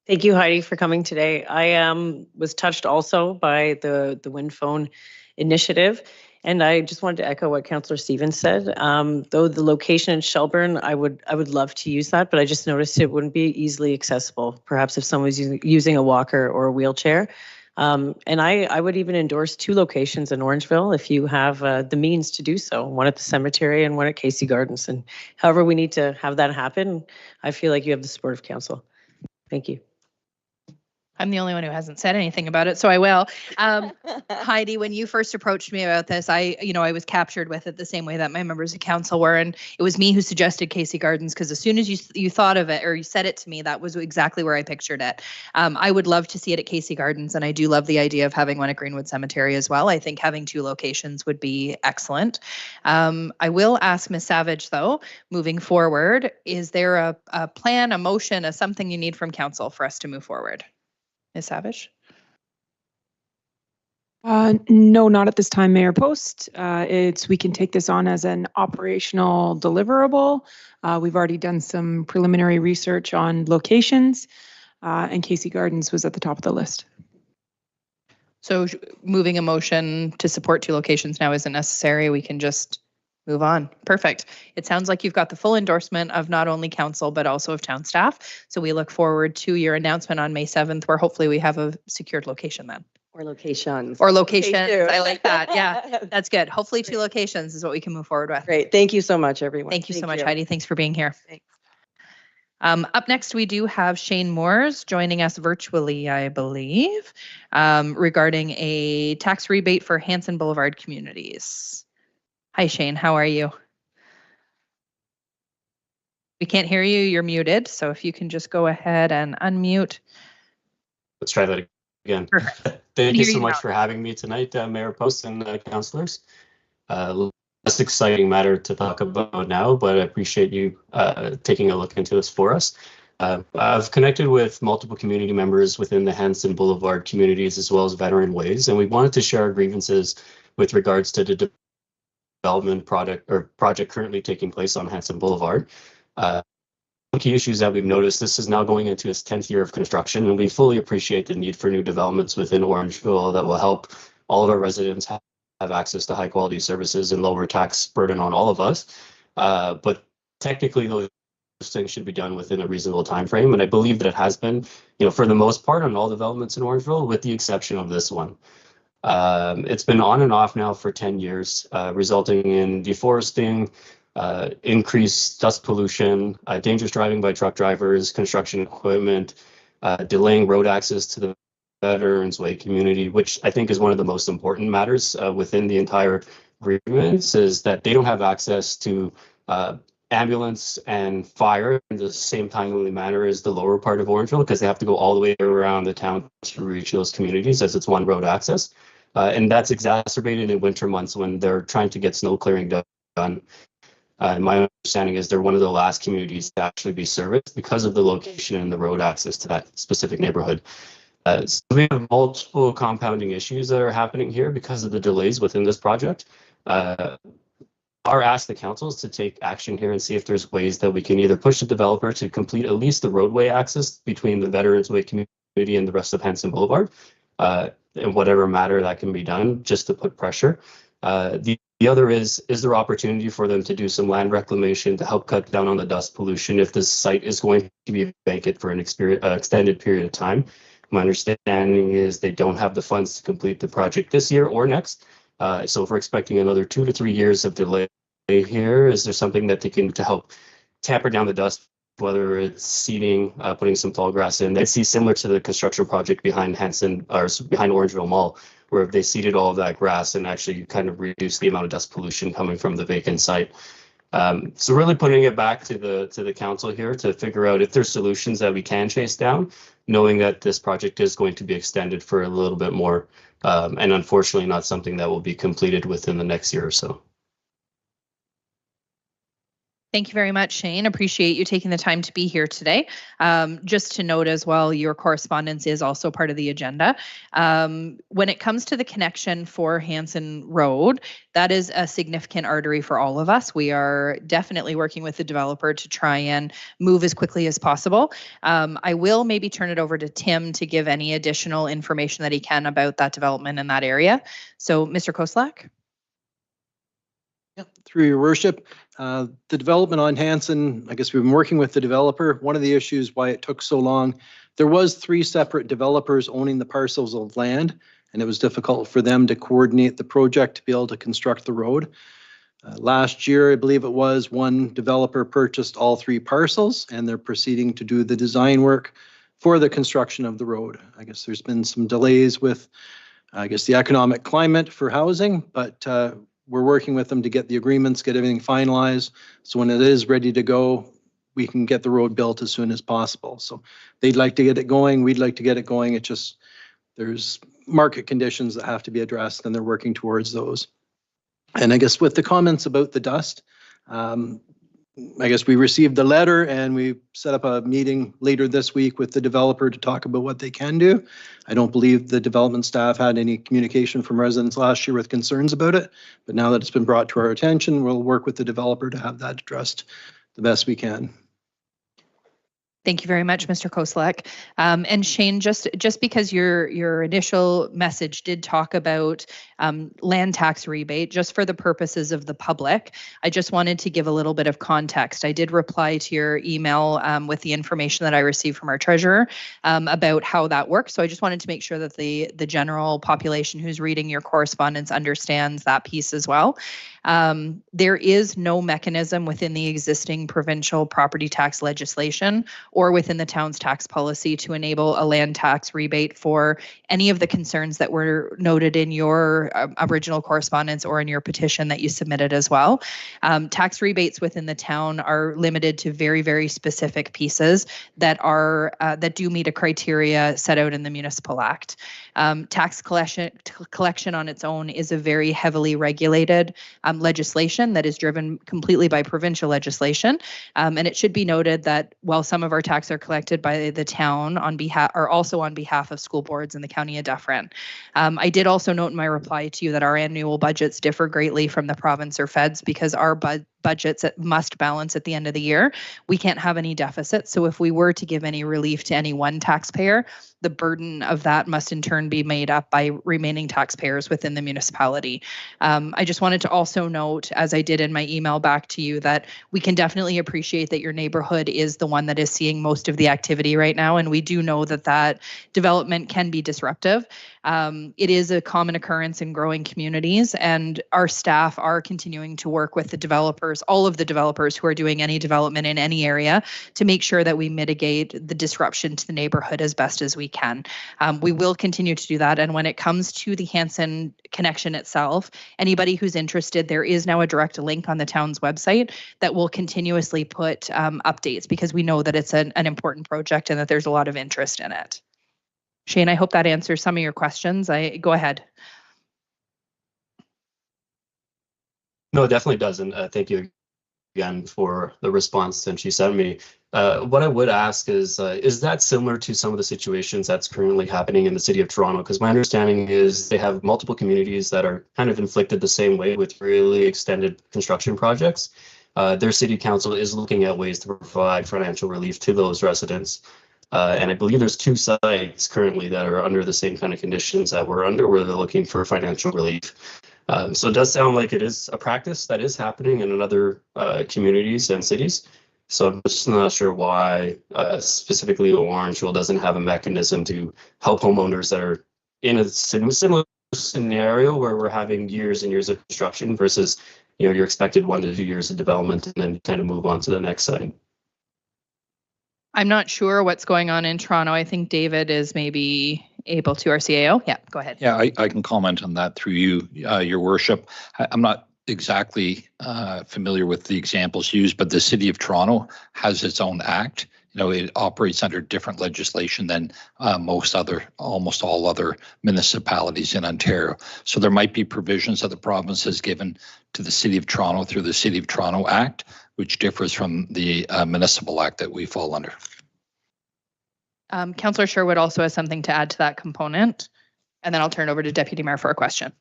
Thank you, Heidi, for coming today. I was touched also by the Wind Phone initiative, and I just wanted to echo what Councillor Stevens said. Though the location in Shelburne, I would love to use that, but I just noticed it wouldn't be easily accessible. Perhaps if someone was using a walker or a wheelchair. And I would even endorse 2 locations in Orangeville if you have the means to do so, one at the cemetery and one at KC Gardens. And however we need to have that happen, I feel like you have the support of council. Thank you. I'm the only one who hasn't said anything about it, so I will. Heidi, when you first approached me about this, I was captured with it the same way that my members of council were, and it was me who suggested KC Gardens, because as soon as you thought of it or you said it to me, that was exactly where I pictured it. I would love to see it at KC Gardens, and I do love the idea of having one at Greenwood Cemetery as well. I think having 2 locations would be excellent. I will ask Ms. Savage, though, moving forward, is there a plan, a motion, something you need from council for us to move forward? Ms. Savage? No, not at this time, Mayor Post. We can take this on as an operational deliverable. We've already done some preliminary research on locations, and Casey Gardens was at the top of the list. So moving a motion to support 2 locations now isn't necessary. We can just move on. Perfect. It sounds like you've got the full endorsement of not only council, but also of town staff. So we look forward to your announcement on May 7th, where hopefully we have a secured location then. Or locations. Or locations. Okay, too. I like that. Yeah, that's good. Hopefully 2 locations is what we can move forward with. Great. Thank you so much, everyone. Thank you so much, Heidi. Thanks for being here. Thanks. Up next, we do have Shane Moores joining us virtually, I believe, regarding a tax rebate for Hanson Boulevard communities. Hi, Shane. How are you? We can't hear you. You're muted. So if you can just go ahead and unmute. Let's try that again. Perfect. Thank you so much for having me tonight, Mayor Post and councillors. Less exciting matter to talk about now, but I appreciate you taking a look into this for us. I've connected with multiple community members within the Hanson Boulevard communities as well as Veteran Ways, and we wanted to share our grievances with regards to the development project currently taking place on Hanson Boulevard. Key issues that we've noticed, this is now going into its 10th year of construction, and we fully appreciate the need for new developments within Orangeville that will help all of our residents have access to high quality services and lower tax burden on all of us. But technically those things should be done within a reasonable time frame, and I believe that it has been, for the most part on all developments in Orangeville, with the exception of this one. It's been on and off now for 10 years, resulting in deforesting, increased dust pollution, dangerous driving by truck drivers, construction equipment, delaying road access to the Veterans Way community, which I think is one of the most important matters within the entire agreements, is that they don't have access to ambulance and fire in the same timely manner as the lower part of Orangeville, because they have to go all the way around the town to reach those communities, as it's one road access. And that's exacerbated in winter months when they're trying to get snow clearing done. My understanding is they're one of the last communities to actually be serviced because of the location and the road access to that specific neighborhood. So we have multiple compounding issues that are happening here because of the delays within this project. Our ask the council is to take action here and see if there's ways that we can either push the developer to complete at least the roadway access between the Veterans Way community and the rest of Hanson Boulevard, in whatever matter that can be done, just to put pressure. The other is there opportunity for them to do some land reclamation to help cut down on the dust pollution if this site is going to be vacant for an extended period of time? My understanding is they don't have the funds to complete the project this year or next. So if we're expecting another 2 to 3 years of delay here, is there something that they can to help tamper down the dust, whether it's seeding, putting some tall grass in? I see similar to the construction project behind behind Orangeville Mall, where they seeded all of that grass and actually kind of reduced the amount of dust pollution coming from the vacant site. So really putting it back to the council here to figure out if there's solutions that we can chase down, knowing that this project is going to be extended for a little bit more, and unfortunately not something that will be completed within the next year or so. Thank you very much, Shane. Appreciate you taking the time to be here today. Just to note as well, your correspondence is also part of the agenda. When it comes to the connection for Hanson Road, that is a significant artery for all of us. We are definitely working with the developer to try and move as quickly as possible. I will maybe turn it over to Tim to give any additional information that he can about that development in that area. So, Mr. Koslak? Yeah, through your worship, the development on Hanson, I guess we've been working with the developer. One of the issues why it took so long, there was 3 separate developers owning the parcels of land, and it was difficult for them to coordinate the project to be able to construct the road. Last year, I believe it was, one developer purchased all 3 parcels, and they're proceeding to do the design work for the construction of the road. I guess there's been some delays with, the economic climate for housing, but we're working with them to get the agreements, get everything finalized. So when it is ready to go, we can get the road built as soon as possible. So they'd like to get it going. We'd like to get it going. It just, there's market conditions that have to be addressed, and they're working towards those. And I guess with the comments about the dust, I guess we received the letter and we set up a meeting later this week with the developer to talk about what they can do. I don't believe the development staff had any communication from residents last year with concerns about it, but now that it's been brought to our attention, we'll work with the developer to have that addressed the best we can. Thank you very much, Mr. Koselleck. And Shane, just because your initial message did talk about land tax rebate, just for the purposes of the public, I just wanted to give a little bit of context. I did reply to your email with the information that I received from our treasurer about how that works. So I just wanted to make sure that the general population who's reading your correspondence understands that piece as well. There is no mechanism within the existing provincial property tax legislation or within the town's tax policy to enable a land tax rebate for any of the concerns that were noted in your original correspondence or in your petition that you submitted as well. Tax rebates within the town are limited to very, very specific pieces that are that do meet a criteria set out in the Municipal Act. Tax collection on its own is a very heavily regulated legislation that is driven completely by provincial legislation. And it should be noted that while some of our tax are collected by the town on behalf, or also on behalf of school boards in the County of Dufferin. I did also note in my reply to you that our annual budgets differ greatly from the province or feds because our budgets must balance at the end of the year. We can't have any deficits. So if we were to give any relief to any one taxpayer, the burden of that must in turn be made up by remaining taxpayers within the municipality. I just wanted to also note, as I did in my email back to you, that we can definitely appreciate that your neighborhood is the one that is seeing most of the activity right now. And we do know that that development can be disruptive. It is a common occurrence in growing communities, and our staff are continuing to work with the developers, all of the developers who are doing any development in any area, to make sure that we mitigate the disruption to the neighborhood as best as we can. We will continue to do that. And when it comes to the Hanson connection itself, anybody who's interested, there is now a direct link on the town's website that will continuously put updates, because we know that it's an important project and that there's a lot of interest in it. Shane, I hope that answers some of your questions. Go ahead. No, it definitely does. And thank you again for the response that she sent me. What I would ask is that similar to some of the situations that's currently happening in the city of Toronto? Because my understanding is they have multiple communities that are kind of inflicted the same way with really extended construction projects. Their city council is looking at ways to provide financial relief to those residents. And I believe there's 2 sites currently that are under the same kind of conditions that we're under, where they're looking for financial relief. So it does sound like it is a practice that is happening in other communities and cities. So I'm just not sure why specifically Orangeville doesn't have a mechanism to help homeowners that are in a similar scenario where we're having years and years of construction versus, you know, your expected 1 to 2 years of development and then kind of move on to the next site. I'm not sure what's going on in Toronto. I think David is maybe able to, our CAO. Yeah, go ahead. Yeah, I can comment on that through you, Your Worship. I'm not exactly familiar with the examples used, but the City of Toronto has its own act. You know, it operates under different legislation than almost all other municipalities in Ontario. So there might be provisions that the province has given to the City of Toronto through the City of Toronto Act, which differs from the Municipal Act that we fall under. Councillor Sherwood also has something to add to that component, and then I'll turn over to Deputy Mayor for a question.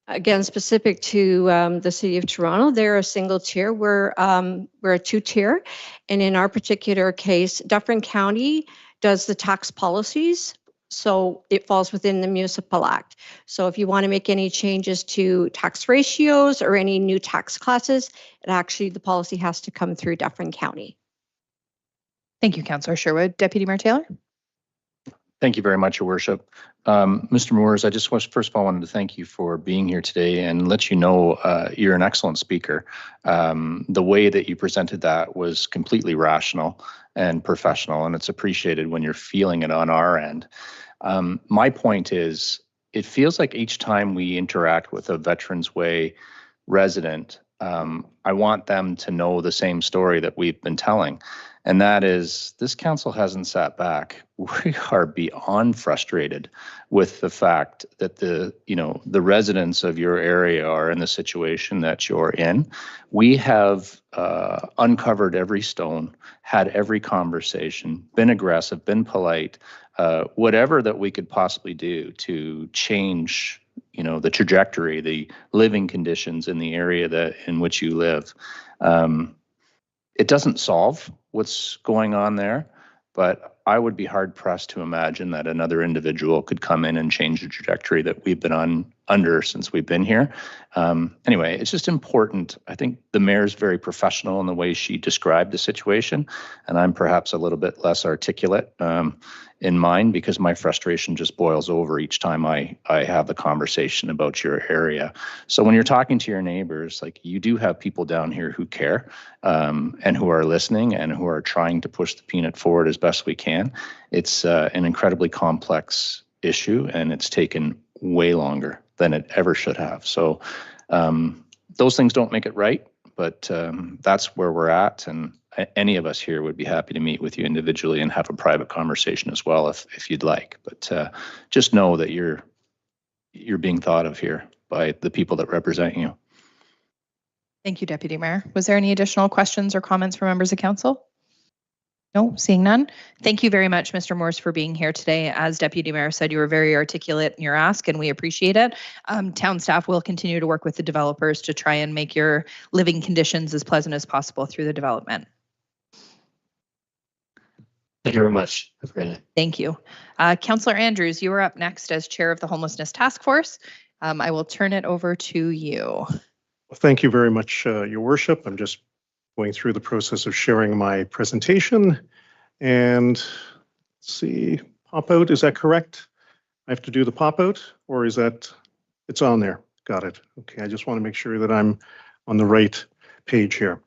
Again, specific to the City of Toronto, they're a single tier. We're a 2-tier, and in our particular case, Dufferin County does the tax policies, so it falls within the Municipal Act. So if you want to make any changes to tax ratios or any new tax classes, the policy has to come through Dufferin County. Thank you, Councillor Sherwood. Deputy Mayor Taylor? Thank you very much, Your Worship. Mr. Moores, I just first of all wanted to thank you for being here today and let you know you're an excellent speaker. The way that you presented that was completely rational and professional, and it's appreciated when you're feeling it on our end. My point is, it feels like each time we interact with a Veterans Way resident, I want them to know the same story that we've been telling. And that is, this council hasn't sat back. We are beyond frustrated with the fact that the residents of your area are in the situation that you're in. We have uncovered every stone, had every conversation, been aggressive, been polite, whatever that we could possibly do to change the trajectory, the living conditions in the area in which you live. It doesn't solve what's going on there, but I would be hard pressed to imagine that another individual could come in and change the trajectory that we've been under since we've been here. Anyway, it's just important. I think the mayor's very professional in the way she described the situation, and I'm perhaps a little bit less articulate in mine because my frustration just boils over each time I have the conversation about your area. So when you're talking to your neighbors, like, you do have people down here who care and who are listening and who are trying to push the peanut forward as best we can. It's an incredibly complex issue, and it's taken way longer than it ever should have. So those things don't make it right, but that's where we're at. And any of us here would be happy to meet with you individually and have a private conversation as well if you'd like. But just know that you're being thought of here by the people that represent you. Thank you, Deputy Mayor. Was there any additional questions or comments from members of council? No, seeing none. Thank you very much, Mr. Morse, for being here today. As Deputy Mayor said, you were very articulate in your ask, and we appreciate it. Town staff will continue to work with the developers to try and make your living conditions as pleasant as possible through the development. Thank you very much. Have a great night. Thank you. Councillor Andrews, you are up next as Chair of the Homelessness Task Force. I will turn it over to you. Well, thank you very much, Your Worship. I'm just going through the process of sharing my presentation. And let's see, pop out, is that correct? I have to do the pop out, or is that, it's on there? Got it. Okay, I just want to make sure that I'm on the right page here.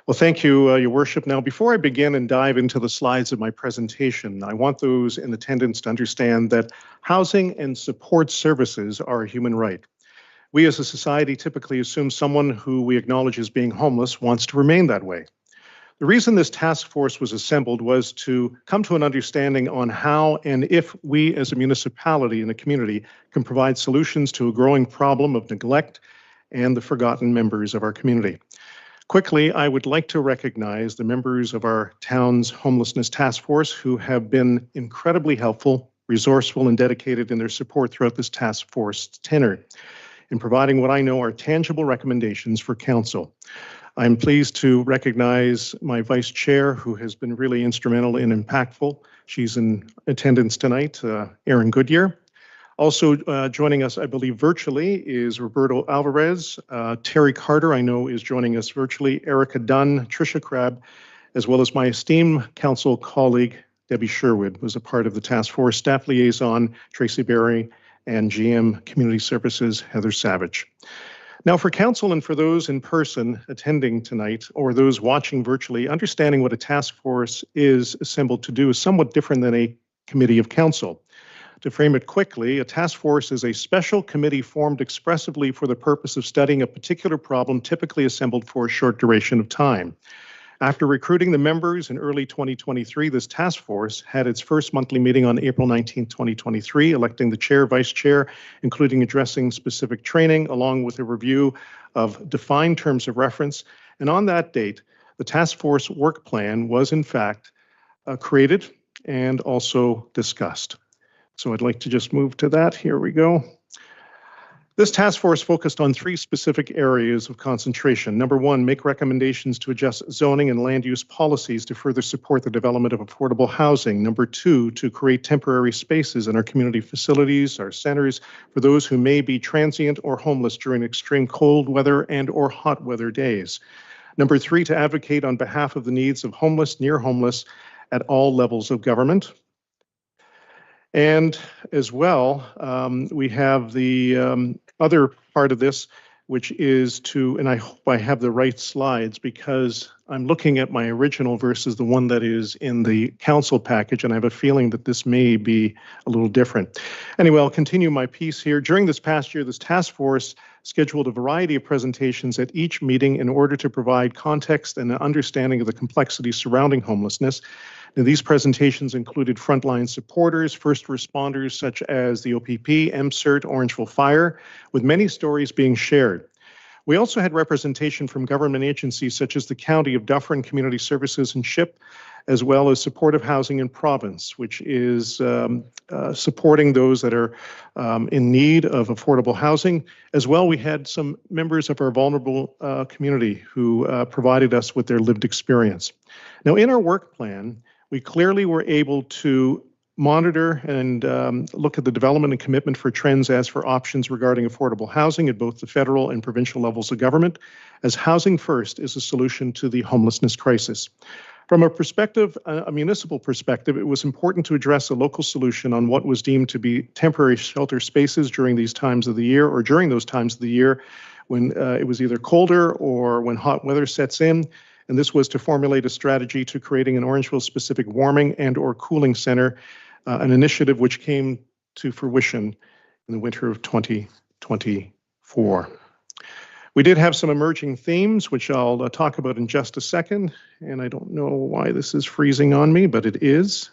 Well, thank you, Your Worship. Now, before I begin and dive into the slides of my presentation, I want those in attendance to understand that housing and support services are a human right. We as a society typically assume someone who we acknowledge as being homeless wants to remain that way. The reason this task force was assembled was to come to an understanding on how and if we as a municipality and a community can provide solutions to a growing problem of neglect and the forgotten members of our community. Quickly, I would like to recognize the members of our town's homelessness task force who have been incredibly helpful, resourceful, and dedicated in their support throughout this task force tenure in providing what I know are tangible recommendations for council. I'm pleased to recognize my vice chair, who has been really instrumental and impactful. She's in attendance tonight, Erin Goodyear. Also joining us, I believe, virtually is Roberto Alvarez. Terry Carter, I know, is joining us virtually. Erica Dunn, Tricia Crabb, as well as my esteemed council colleague, Debbie Sherwood, was a part of the task force, staff liaison, Tracy Berry, and GM Community Services, Heather Savage. Now, for council and for those in person attending tonight, or those watching virtually, understanding what a task force is assembled to do is somewhat different than a committee of council. To frame it quickly, a task force is a special committee formed expressly for the purpose of studying a particular problem, typically assembled for a short duration of time. After recruiting the members in early 2023, this task force had its first monthly meeting on April 19, 2023, electing the chair, vice chair, including addressing specific training, along with a review of defined terms of reference. And on that date, the task force work plan was in fact created and also discussed. So I'd like to just move to that. Here we go. This task force focused on three specific areas of concentration. Number one, make recommendations to adjust zoning and land use policies to further support the development of affordable housing. Number two, to create temporary spaces in our community facilities, our centers, for those who may be transient or homeless during extreme cold weather and or hot weather days. Number three, to advocate on behalf of the needs of homeless, near homeless at all levels of government. And as well, we have the other part of this, which is to, and I hope I have the right slides because I'm looking at my original versus the one that is in the council package, and I have a feeling that this may be a little different. Anyway, I'll continue my piece here. During this past year, this task force scheduled a variety of presentations at each meeting in order to provide context and an understanding of the complexities surrounding homelessness. Now, these presentations included frontline supporters, first responders such as the OPP, MCERT, Orangeville Fire, with many stories being shared. We also had representation from government agencies such as the County of Dufferin Community Services and SHIP, as well as supportive housing in province, which is supporting those that are in need of affordable housing. As well, we had some members of our vulnerable community who provided us with their lived experience. Now, in our work plan, we clearly were able to monitor and look at the development and commitment for trends as for options regarding affordable housing at both the federal and provincial levels of government, as Housing First is a solution to the homelessness crisis. From a perspective, a municipal perspective, it was important to address a local solution on what was deemed to be temporary shelter spaces during these times of the year or during those times of the year when it was either colder or when hot weather sets in. And this was to formulate a strategy to creating an Orangeville-specific warming and or cooling center, an initiative which came to fruition in the winter of 2024. We did have some emerging themes, which I'll talk about in just a second. And I don't know why this is freezing on me, but it is.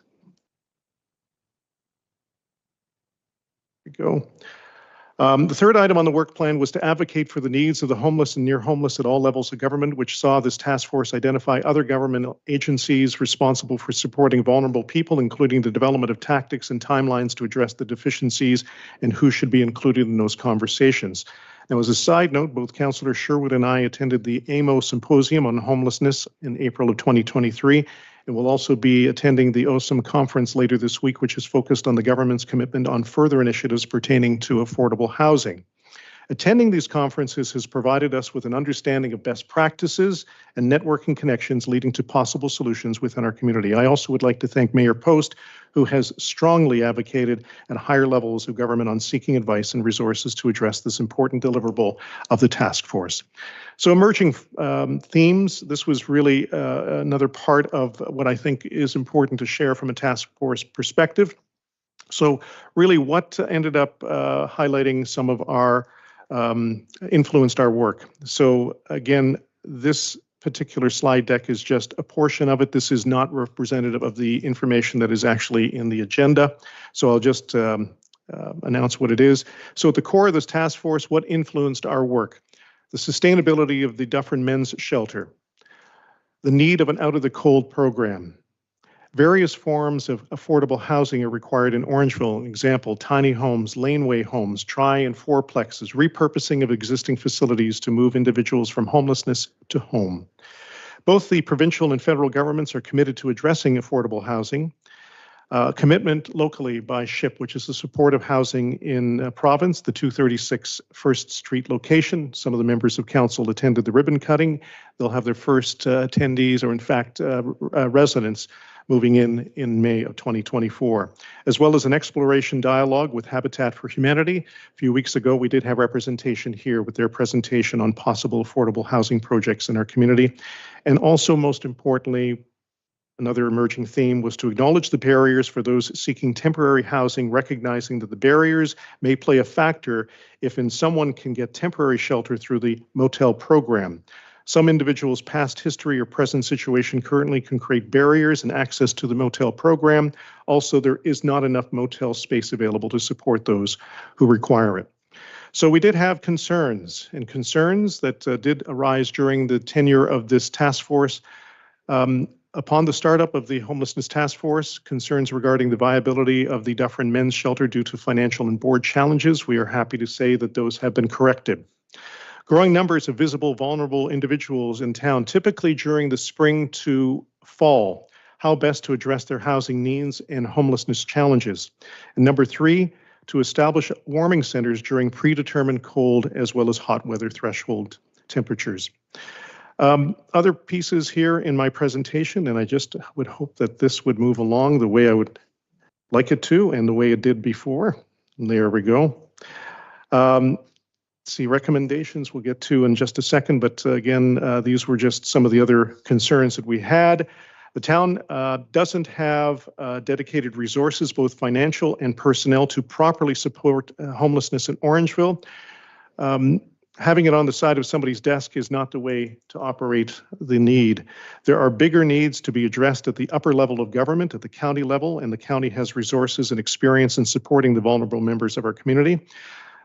There we go. The third item on the work plan was to advocate for the needs of the homeless and near homeless at all levels of government, which saw this task force identify other government agencies responsible for supporting vulnerable people, including the development of tactics and timelines to address the deficiencies and who should be included in those conversations. Now, as a side note, both Councillor Sherwood and I attended the AMO Symposium on Homelessness in April of 2023, and we'll also be attending the OSOM conference later this week, which is focused on the government's commitment on further initiatives pertaining to affordable housing. Attending these conferences has provided us with an understanding of best practices and networking connections leading to possible solutions within our community. I also would like to thank Mayor Post, who has strongly advocated at higher levels of government on seeking advice and resources to address this important deliverable of the task force. So emerging themes, this was really another part of what I think is important to share from a task force perspective. So really what ended up highlighting some of our influenced our work. So again, this particular slide deck is just a portion of it. This is not representative of the information that is actually in the agenda. So I'll just announce what it is. So at the core of this task force, what influenced our work? The sustainability of the Dufferin Men's Shelter, the need of an Out of the Cold program. Various forms of affordable housing are required in Orangeville. Example, tiny homes, laneway homes, tri and fourplexes, repurposing of existing facilities to move individuals from homelessness to home. Both the provincial and federal governments are committed to addressing affordable housing. Commitment locally by SHIP, which is the supportive housing in province, the 236 First Street location. Some of the members of council attended the ribbon cutting. They'll have their first attendees, or in fact, residents moving in May of 2024, as well as an exploration dialogue with Habitat for Humanity. A few weeks ago, we did have representation here with their presentation on possible affordable housing projects in our community. And also, most importantly, another emerging theme was to acknowledge the barriers for those seeking temporary housing, recognizing that the barriers may play a factor if someone can get temporary shelter through the motel program. Some individuals' past history or present situation currently can create barriers in access to the motel program. Also, there is not enough motel space available to support those who require it. So we did have concerns that did arise during the tenure of this task force. Upon the startup of the Homelessness Task Force, concerns regarding the viability of the Dufferin Men's Shelter due to financial and board challenges, we are happy to say that those have been corrected. Growing numbers of visible, vulnerable individuals in town, typically during the spring to fall, how best to address their housing needs and homelessness challenges. And number 3, to establish warming centers during predetermined cold as well as hot weather threshold temperatures. Other pieces here in my presentation, and I just would hope that this would move along the way I would like it to and the way it did before. And there we go. see, recommendations we'll get to in just a second, but again, these were just some of the other concerns that we had. The town doesn't have dedicated resources, both financial and personnel, to properly support homelessness in Orangeville. Having it on the side of somebody's desk is not the way to operate the need. There are bigger needs to be addressed at the upper level of government, at the county level, and the county has resources and experience in supporting the vulnerable members of our community.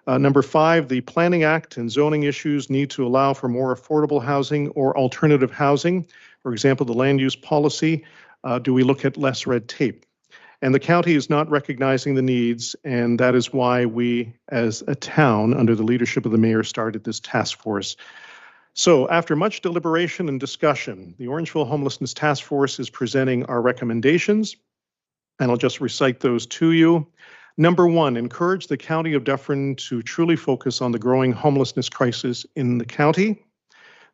Number 5, the Planning Act and zoning issues need to allow for more affordable housing or alternative housing. For example, the land use policy, do we look at less red tape? And the county is not recognizing the needs, and that is why we, as a town, under the leadership of the mayor, started this task force. So after much deliberation and discussion, the Orangeville Homelessness Task Force is presenting our recommendations, and I'll just recite those to you. Number 1, encourage the County of Dufferin to truly focus on the growing homelessness crisis in the county.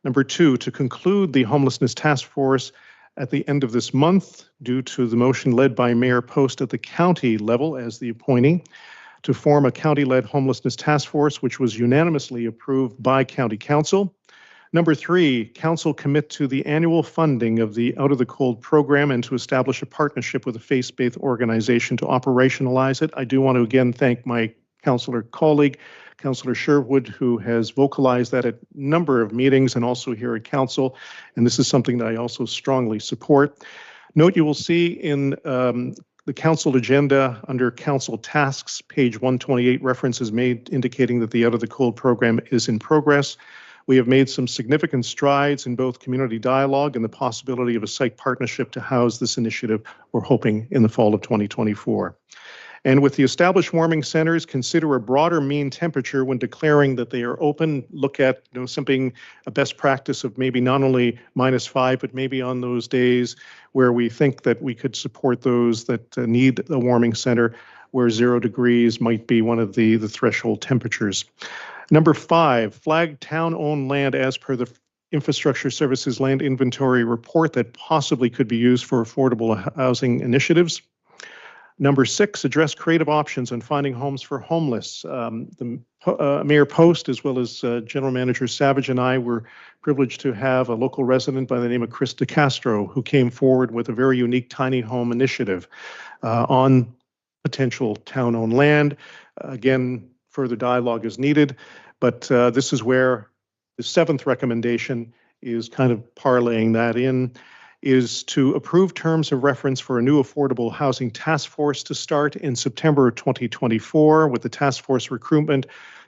Number 2, to conclude the Homelessness Task Force at the end of this month, due to the motion led by Mayor Post at the county level as the appointee, to form a county-led homelessness task force, which was unanimously approved by County Council. Number 3, council commit to the annual funding of the Out of the Cold program and to establish a partnership with a faith-based organization to operationalize it. I do want to again thank my councillor colleague, Councillor Sherwood, who has vocalized that at a number of meetings and also here at council, and this is something that I also strongly support. Note you will see in the council agenda under council tasks, page 128, references made indicating that the Out of the Cold program is in progress. We have made some significant strides in both community dialogue and the possibility of a site partnership to house this initiative, we're hoping, in the fall of 2024. And with the established warming centers, consider a broader mean temperature when declaring that they are open. Look at something, a best practice of maybe not only -5, but maybe on those days where we think that we could support those that need a warming center, where 0 degrees might be one of the threshold temperatures. Number 5, flag town-owned land as per the Infrastructure Services Land Inventory report that possibly could be used for affordable housing initiatives. Number 6, address creative options on finding homes for homeless. Mayor Post, as well as General Manager Savage, and I were privileged to have a local resident by the name of Chris DeCastro, who came forward with a very unique tiny home initiative on potential town-owned land. Again, further dialogue is needed, but this is where the 7th recommendation is kind of parlaying that in, is to approve terms of reference for a new affordable housing task force to start in September 2024, with the task force recruitment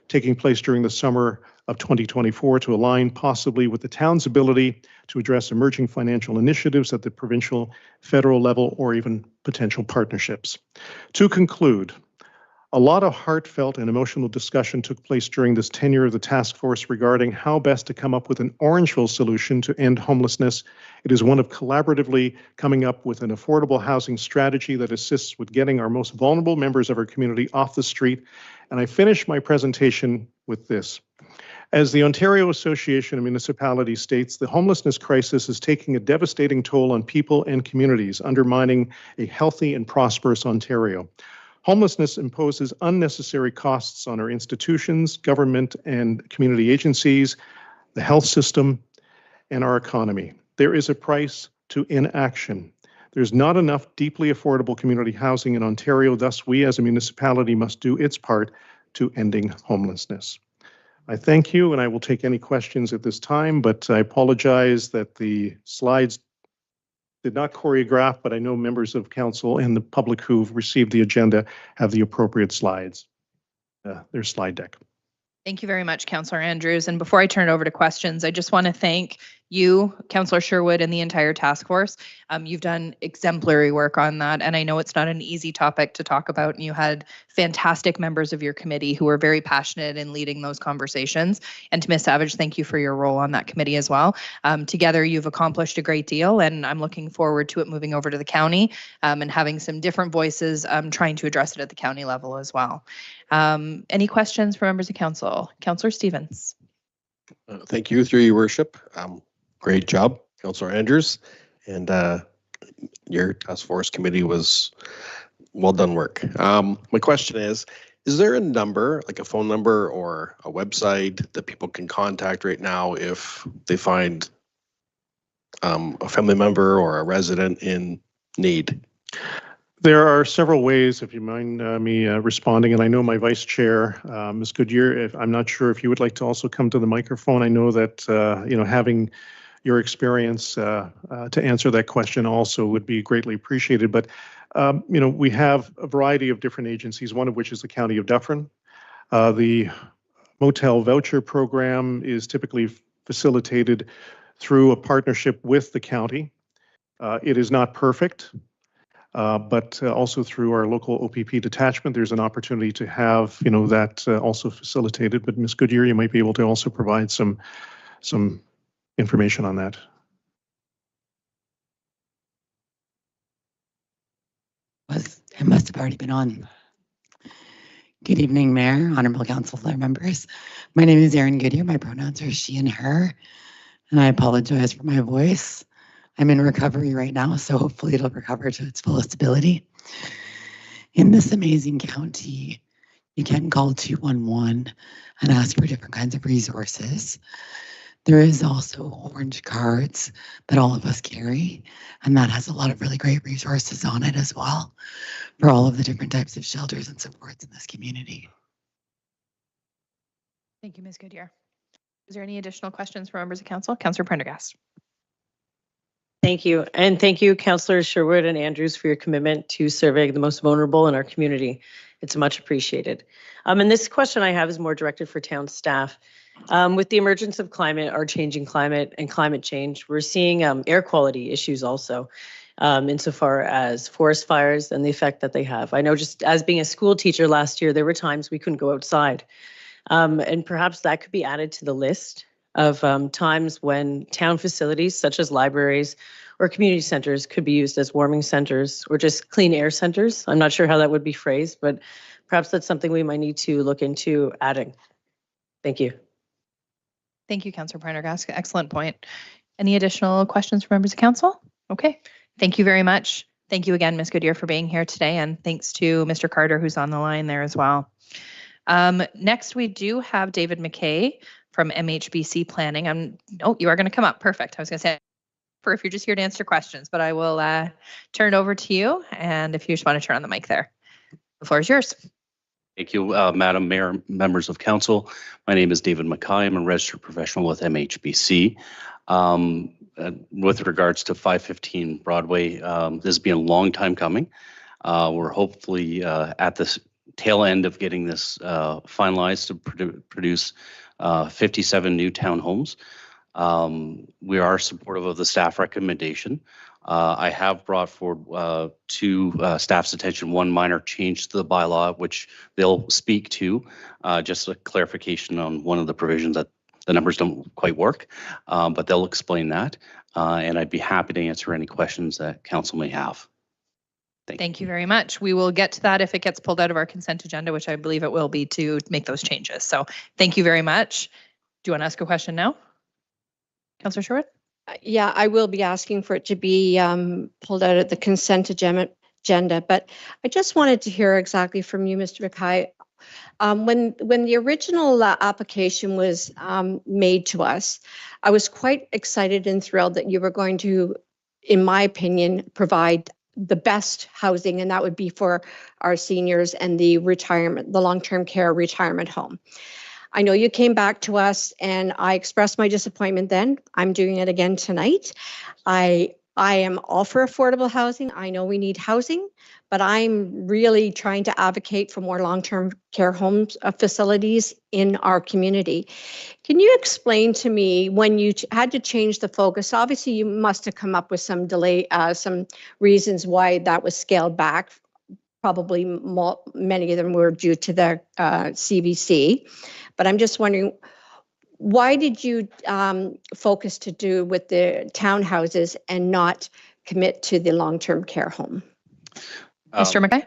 taking place during the summer of 2024 to align possibly with the town's ability to address emerging financial initiatives at the provincial, federal level, or even potential partnerships. To conclude, a lot of heartfelt and emotional discussion took place during this tenure of the task force regarding how best to come up with an Orangeville solution to end homelessness. It is one of collaboratively coming up with an affordable housing strategy that assists with getting our most vulnerable members of our community off the street. And I finish my presentation with this. As the Ontario Association of Municipalities states, the homelessness crisis is taking a devastating toll on people and communities, undermining a healthy and prosperous Ontario. Homelessness imposes unnecessary costs on our institutions, government and community agencies, the health system, and our economy. There is a price to inaction. There's not enough deeply affordable community housing in Ontario, thus we as a municipality must do its part to ending homelessness. I thank you, and I will take any questions at this time, but I apologize that the slides did not choreograph, but I know members of council and the public who've received the agenda have the appropriate slides, their slide deck. Thank you very much, Councillor Andrews. And before I turn it over to questions, I just want to thank you, Councillor Sherwood, and the entire task force. You've done exemplary work on that, and I know it's not an easy topic to talk about, and you had fantastic members of your committee who were very passionate in leading those conversations. And to Ms. Savage, thank you for your role on that committee as well. Together, you've accomplished a great deal, and I'm looking forward to it moving over to the county and having some different voices trying to address it at the county level as well. Any questions for members of council? Councillor Stevens. Thank you, through your worship. Great job, Councillor Andrews, and your task force committee was well done work. My question is, Is there a number, like a phone number or a website that people can contact right now if they find a family member or a resident in need? There are several ways, if you mind me responding, and I know my vice chair, Ms. Goodyear, I'm not sure if you would like to also come to the microphone. I know that, having your experience to answer that question also would be greatly appreciated. But, we have a variety of different agencies, one of which is the County of Dufferin. The motel voucher program is typically facilitated through a partnership with the county. It is not perfect. But also through our local OPP detachment, there's an opportunity to have, that also facilitated. But Ms. Goodyear, you might be able to also provide some information on that. It must have already been on. Good evening, Mayor, Honorable Council members. My name is Erin Goodyear. My pronouns are she and her, and I apologize for my voice. I'm in recovery right now, so hopefully it'll recover to its fullest ability. In this amazing county, you can call 211 and ask for different kinds of resources. There is also orange cards that all of us carry, and that has a lot of really great resources on it as well for all of the different types of shelters and supports in this community. Thank you, Ms. Goodyear. Is there any additional questions from members of council? Councillor Prendergast. Thank you. And thank you, Councillors Sherwood and Andrews, for your commitment to serving the most vulnerable in our community. It's much appreciated. And this question I have is more directed for town staff. With the emergence of climate, our changing climate and climate change, we're seeing air quality issues also, insofar as forest fires and the effect that they have. I know just as being a school teacher last year, there were times we couldn't go outside. And perhaps that could be added to the list of times when town facilities such as libraries or community centers could be used as warming centers or just clean air centers. I'm not sure how that would be phrased, but perhaps that's something we might need to look into adding. Thank you. Thank you, Councillor Prendergast. Excellent point. Any additional questions from members of council? Okay, thank you very much. Thank you again, Ms. Goodyear, for being here today, and thanks to Mr. Carter, who's on the line there as well. Next, we do have David McKay from MHBC Planning. Oh, you are going to come up. Perfect. I was going to say, for if you're just here to answer questions, but I will turn it over to you. And if you just want to turn on the mic there, the floor is yours. Thank you, Madam Mayor, members of council. My name is David McKay. I'm a registered professional with MHBC. With regards to 515 Broadway, this has been a long time coming. We're hopefully at this tail end of getting this finalized to produce 57 new townhomes. We are supportive of the staff recommendation. I have brought forward to staff's attention one minor change to the bylaw, which they'll speak to, just a clarification on one of the provisions that the numbers don't quite work, but they'll explain that. And I'd be happy to answer any questions that council may have. Thank you very much. We will get to that if it gets pulled out of our consent agenda, which I believe it will be, to make those changes. So thank you very much. Do you want to ask a question now? Councillor Sherwood? Yeah, I will be asking for it to be pulled out of the consent agenda, but I just wanted to hear exactly from you, Mr. McKay. When the original application was made to us, I was quite excited and thrilled that you were going to, in my opinion, provide the best housing, and that would be for our seniors and the long-term care retirement home. I know you came back to us and I expressed my disappointment then. I'm doing it again tonight. I am all for affordable housing. I know we need housing, but I'm really trying to advocate for more long-term care homes facilities in our community. Can you explain to me when you had to change the focus? Obviously, you must have come up with some some reasons why that was scaled back. Probably many of them were due to the CBC. But I'm just wondering, why did you focus to do with the townhouses and not commit to the long-term care home? Mr. McKay?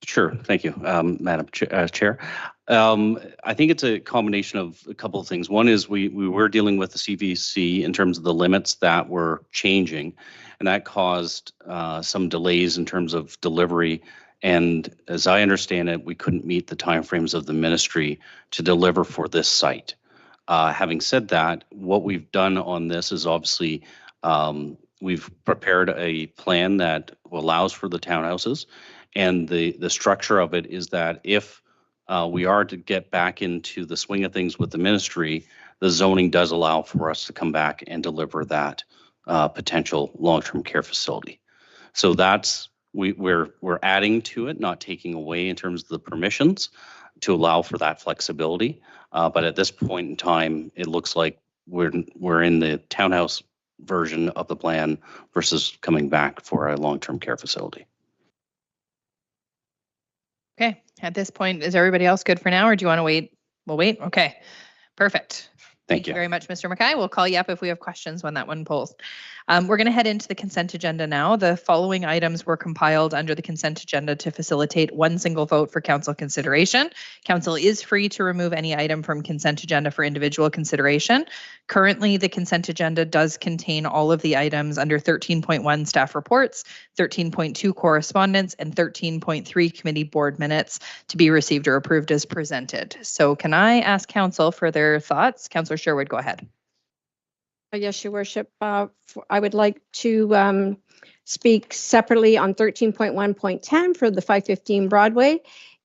Sure, thank you, Madam Chair. I think it's a combination of a couple of things. One is we were dealing with the CVC in terms of the limits that were changing, and that caused some delays in terms of delivery. And as I understand it, we couldn't meet the timeframes of the ministry to deliver for this site. Having said that, what we've done on this is obviously we've prepared a plan that allows for the townhouses, and the structure of it is that if we are to get back into the swing of things with the ministry, the zoning does allow for us to come back and deliver that potential long-term care facility. So that's we're adding to it, not taking away in terms of the permissions to allow for that flexibility. But at this point in time, it looks like we're in the townhouse version of the plan versus coming back for a long-term care facility. Okay, at this point, is everybody else good for now, or do you want to wait? We'll wait. Okay, perfect. Thank you very much, Mr. Mackay. We'll call you up if we have questions when that one pulls. We're going to head into the consent agenda now. The following items were compiled under the consent agenda to facilitate one single vote for council consideration. Council is free to remove any item from consent agenda for individual consideration. Currently, the consent agenda does contain all of the items under 13.1 staff reports, 13.2 correspondence, and 13.3 committee board minutes to be received or approved as presented. So can I ask council for their thoughts? Councillor Sherwood, go ahead. Yes, Your Worship. I would like to speak separately on 13.1.10 for the 515 Broadway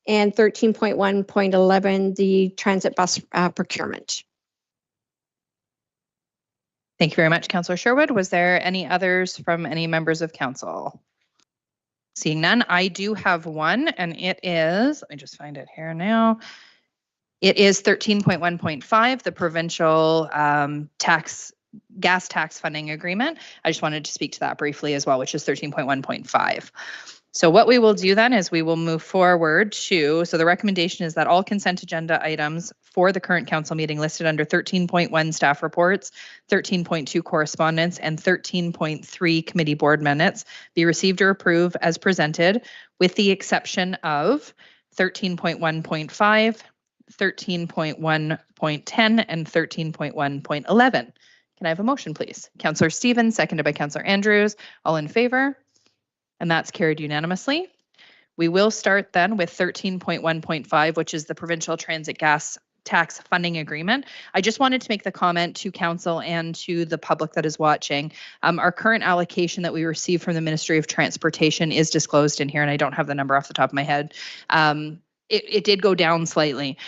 and 13.1.11, the transit bus procurement. Thank you very much, Councillor Sherwood. Was there any others from any members of council? Seeing none, I do have one, and it is, let me just find it here now. It is 13.1.5, the provincial gas tax funding agreement. I just wanted to speak to that briefly as well, which is 13.1.5. So what we will do then is we will move forward to, so the recommendation is that all consent agenda items for the current council meeting listed under 13.1 staff reports, 13.2 correspondence, and 13.3 committee board minutes be received or approved as presented, with the exception of 13.1.5, 13.1.10, and 13.1.11. Can I have a motion, please? Councillor Stevens, seconded by Councillor Andrews. All in favor? And that's carried unanimously. We will start then with 13.1.5, which is the provincial transit gas tax funding agreement. I just wanted to make the comment to council and to the public that is watching. Our current allocation that we receive from the Ministry of Transportation is disclosed in here, and I don't have the number off the top of my head. It did go down slightly.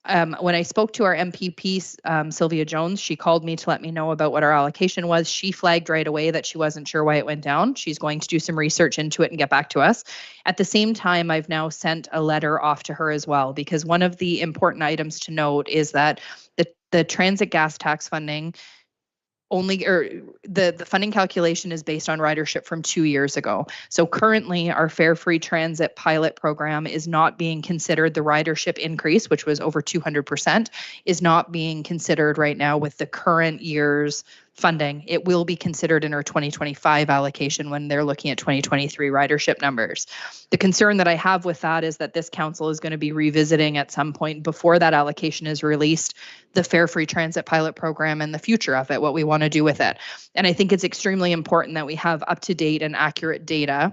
When I spoke to our MPP, Sylvia Jones, she called me to let me know about what our allocation was. She flagged right away that she wasn't sure why it went down. She's going to do some research into it and get back to us. At the same time, I've now sent a letter off to her as well, because one of the important items to note is that the transit gas tax funding the funding calculation is based on ridership from 2 years ago. So currently our Fare Free Transit pilot program is not being considered. The ridership increase, which was over 200%, is not being considered right now with the current year's funding. It will be considered in our 2025 allocation when they're looking at 2023 ridership numbers. The concern that I have with that is that this council is going to be revisiting at some point before that allocation is released the Fare Free Transit pilot program and the future of it, what we want to do with it. And I think it's extremely important that we have up-to-date and accurate data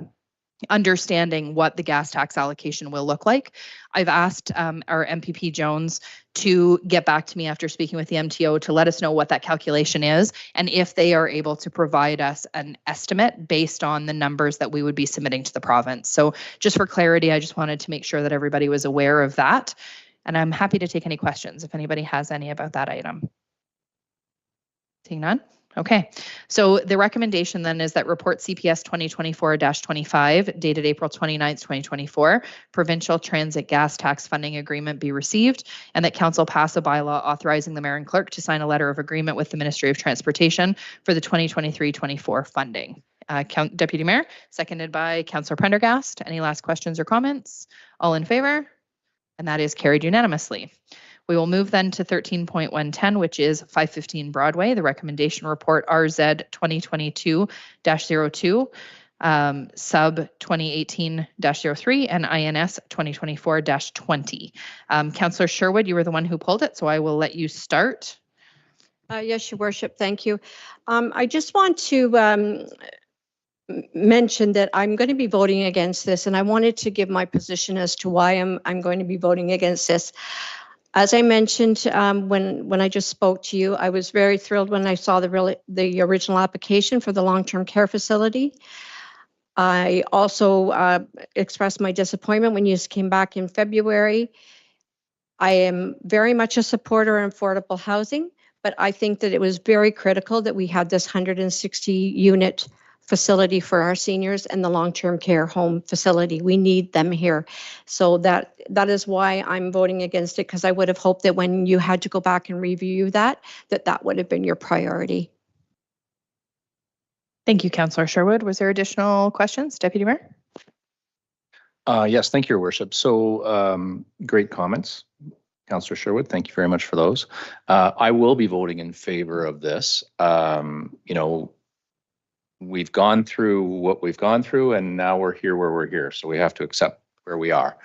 understanding what the gas tax allocation will look like. I've asked our MPP Jones to get back to me after speaking with the MTO to let us know what that calculation is and if they are able to provide us an estimate based on the numbers that we would be submitting to the province. So just for clarity, I just wanted to make sure that everybody was aware of that. And I'm happy to take any questions if anybody has any about that item. Seeing none? Okay, so the recommendation then is that report CPS 2024-25 dated April 29th, 2024, provincial transit gas tax funding agreement be received, and that council pass a bylaw authorizing the mayor and clerk to sign a letter of agreement with the Ministry of Transportation for the 2023-24 funding. Deputy Mayor, seconded by Councillor Prendergast. Any last questions or comments? All in favor? And that is carried unanimously. We will move then to 13.110, which is 515 Broadway, the recommendation report RZ 2022-02. sub 2018-03 and INS 2024-20. Councillor Sherwood, you were the one who pulled it, so I will let you start. Yes, Your Worship, thank you. I just want to mention that I'm going to be voting against this, and I wanted to give my position as to why I'm going to be voting against this. As I mentioned when I just spoke to you, I was very thrilled when I saw the original application for the long-term care facility. I also expressed my disappointment when you came back in February. I am very much a supporter of affordable housing, but I think that it was very critical that we had this 160 unit facility for our seniors and the long-term care home facility. We need them here. So that is why I'm voting against it, because I would have hoped that when you had to go back and review that would have been your priority. Thank you, Councillor Sherwood. Was there additional questions, Deputy Mayor? Yes, thank you, Your Worship. So great comments, Councillor Sherwood. Thank you very much for those. I will be voting in favor of this. You know, we've gone through what we've gone through, and now we're here where we're here. So we have to accept where we are.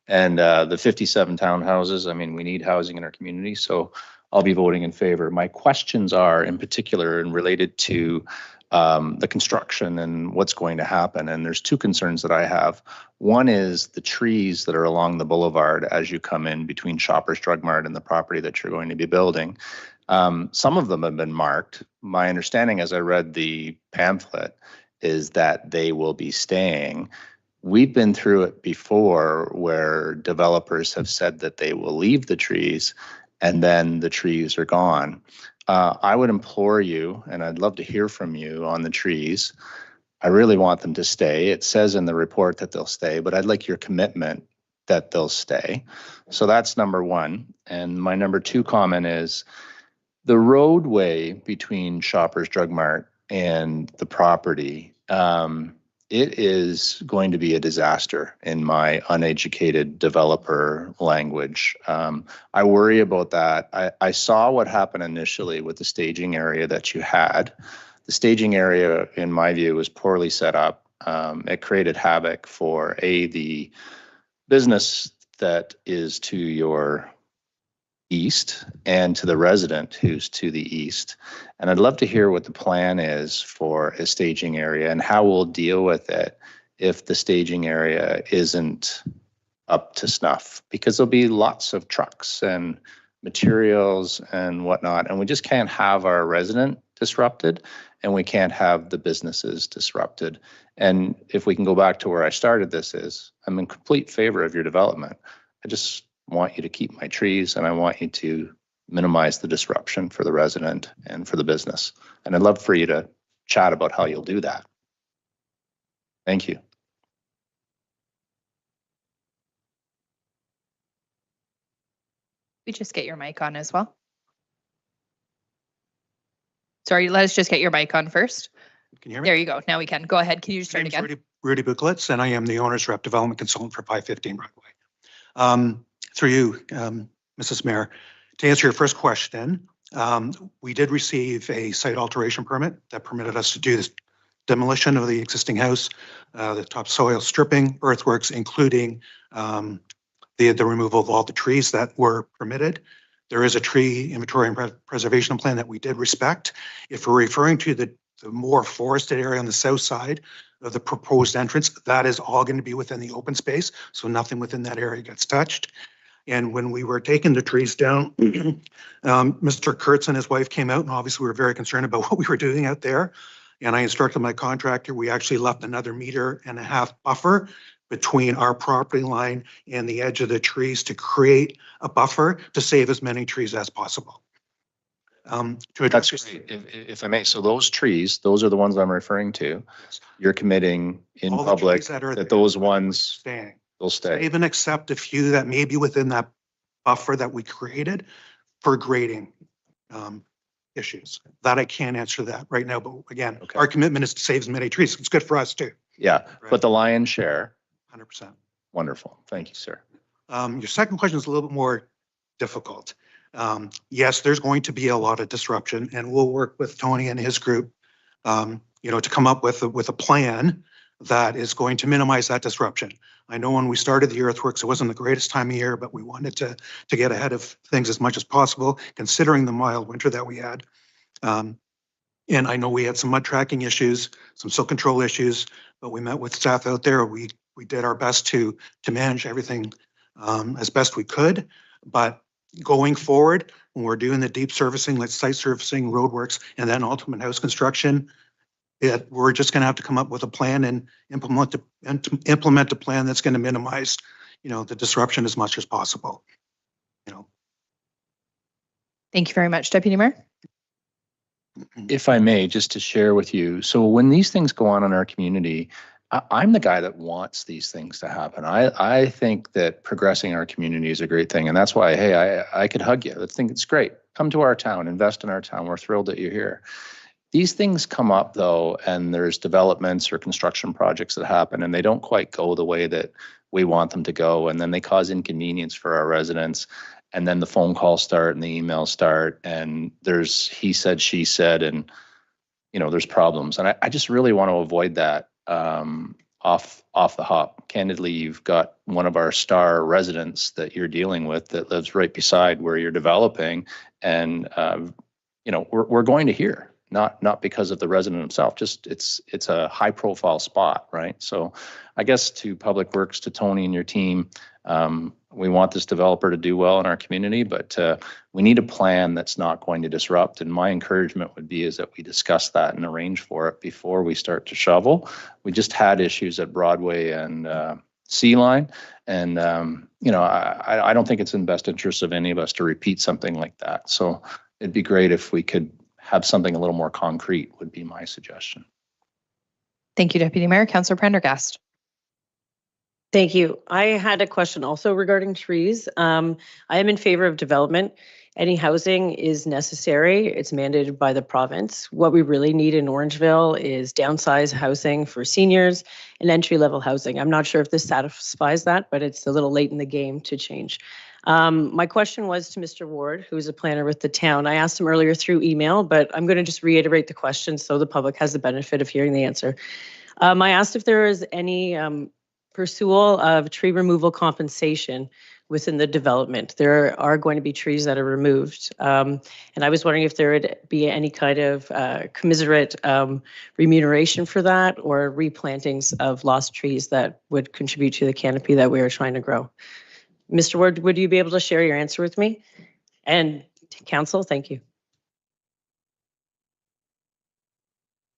And the 57 townhouses, I mean, we need housing in our community, so I'll be voting in favor. My questions are in particular and related to the construction and what's going to happen. And there's two concerns that I have. One is the trees that are along the boulevard as you come in between Shoppers Drug Mart and the property that you're going to be building. Some of them have been marked. My understanding as I read the pamphlet is that they will be staying. We've been through it before where developers have said that they will leave the trees and then the trees are gone. I would implore you, and I'd love to hear from you on the trees. I really want them to stay. It says in the report that they'll stay, but I'd like your commitment that they'll stay. So that's number one. And my number two comment is the roadway between Shoppers Drug Mart and the property. It is going to be a disaster in my uneducated developer language. I worry about that. I saw what happened initially with the staging area that you had. The staging area, in my view, was poorly set up. It created havoc for the business that is to your east and to the resident who's to the east. And I'd love to hear what the plan is for a staging area and how we'll deal with it if the staging area isn't up to snuff, because there'll be lots of trucks and materials and whatnot, and we just can't have our resident disrupted and we can't have the businesses disrupted. And if we can go back to where I started, I'm in complete favor of your development. I just want you to keep my trees and I want you to minimize the disruption for the resident and for the business. And I'd love for you to chat about how you'll do that. Thank you. We just get your mic on as well. Sorry, let's just get your mic on first. Can you hear me? There you go. Now we can. Go ahead. Can you start again? Rudy Bucklitz, and I am the owner's rep development consultant for 515 Broadway. Through you, Mrs. Mayor, to answer your first question, we did receive a site alteration permit that permitted us to do this demolition of the existing house, the topsoil stripping, earthworks, including the removal of all the trees that were permitted. There is a tree inventory and preservation plan that we did respect. If we're referring to the more forested area on the south side of the proposed entrance, that is all going to be within the open space, so nothing within that area gets touched. And when we were taking the trees down, Mr. Kurtz and his wife came out, and obviously we were very concerned about what we were doing out there. And I instructed my contractor, we actually left another 1.5 meter buffer between our property line and the edge of the trees to create a buffer to save as many trees as possible. To address That's great. If I may, so those trees, those are the ones I'm referring to. You're committing in all the public trees that are that there those ones staying. will stay. Even accept a few that may be within that buffer that we created for grading issues. That I can't answer that right now, but again, our commitment is to save as many trees. It's good for us too. Yeah, but the lion's share. 100%. Wonderful. Thank you, sir. Your second question is a little bit more difficult. Yes, there's going to be a lot of disruption, and we'll work with Tony and his group, to come up with a plan that is going to minimize that disruption. I know when we started the earthworks, it wasn't the greatest time of year, but we wanted to get ahead of things as much as possible, considering the mild winter that we had. And I know we had some mud tracking issues, some silt control issues, but we met with staff out there. We did our best to manage everything as best we could. But going forward, when we're doing the deep servicing, like site servicing, roadworks, and then ultimate house construction, we're just going to have to come up with a plan and implement a plan that's going to minimize, the disruption as much as possible. Thank you very much, Deputy Mayor. If I may, just to share with you, so when these things go on in our community, I'm the guy that wants these things to happen. I think that progressing our community is a great thing. And that's why, hey, I could hug you. I think it's great. Come to our town, invest in our town. We're thrilled that you're here. These things come up, though, and there's developments or construction projects that happen, and they don't quite go the way that we want them to go. And then they cause inconvenience for our residents. And then the phone calls start and the emails start, and there's he said, she said, and there's problems. And I just really want to avoid that off the hop. Candidly, you've got one of our star residents that you're dealing with that lives right beside where you're developing, and we're going to hear. Not because of the resident himself, just it's a high profile spot, right? So I guess to Public Works, to Tony and your team, we want this developer to do well in our community, but we need a plan that's not going to disrupt. And my encouragement would be is that we discuss that and arrange for it before we start to shovel. We just had issues at Broadway and Sea Line, and I don't think it's in the best interest of any of us to repeat something like that. So it'd be great if we could have something a little more concrete, would be my suggestion. Thank you, Deputy Mayor. Councillor Prendergast. Thank you. I had a question also regarding trees. I am in favor of development. Any housing is necessary. It's mandated by the province. What we really need in Orangeville is downsize housing for seniors and entry-level housing. I'm not sure if this satisfies that, but it's a little late in the game to change. My question was to Mr. Ward, who's a planner with the town. I asked him earlier through email, but I'm going to just reiterate the question so the public has the benefit of hearing the answer. I asked if there is any pursual of tree removal compensation within the development. There are going to be trees that are removed. And I was wondering if there would be any kind of commiserate remuneration for that, or replantings of lost trees that would contribute to the canopy that we are trying to grow. Mr. Ward, would you be able to share your answer with me? And council, thank you.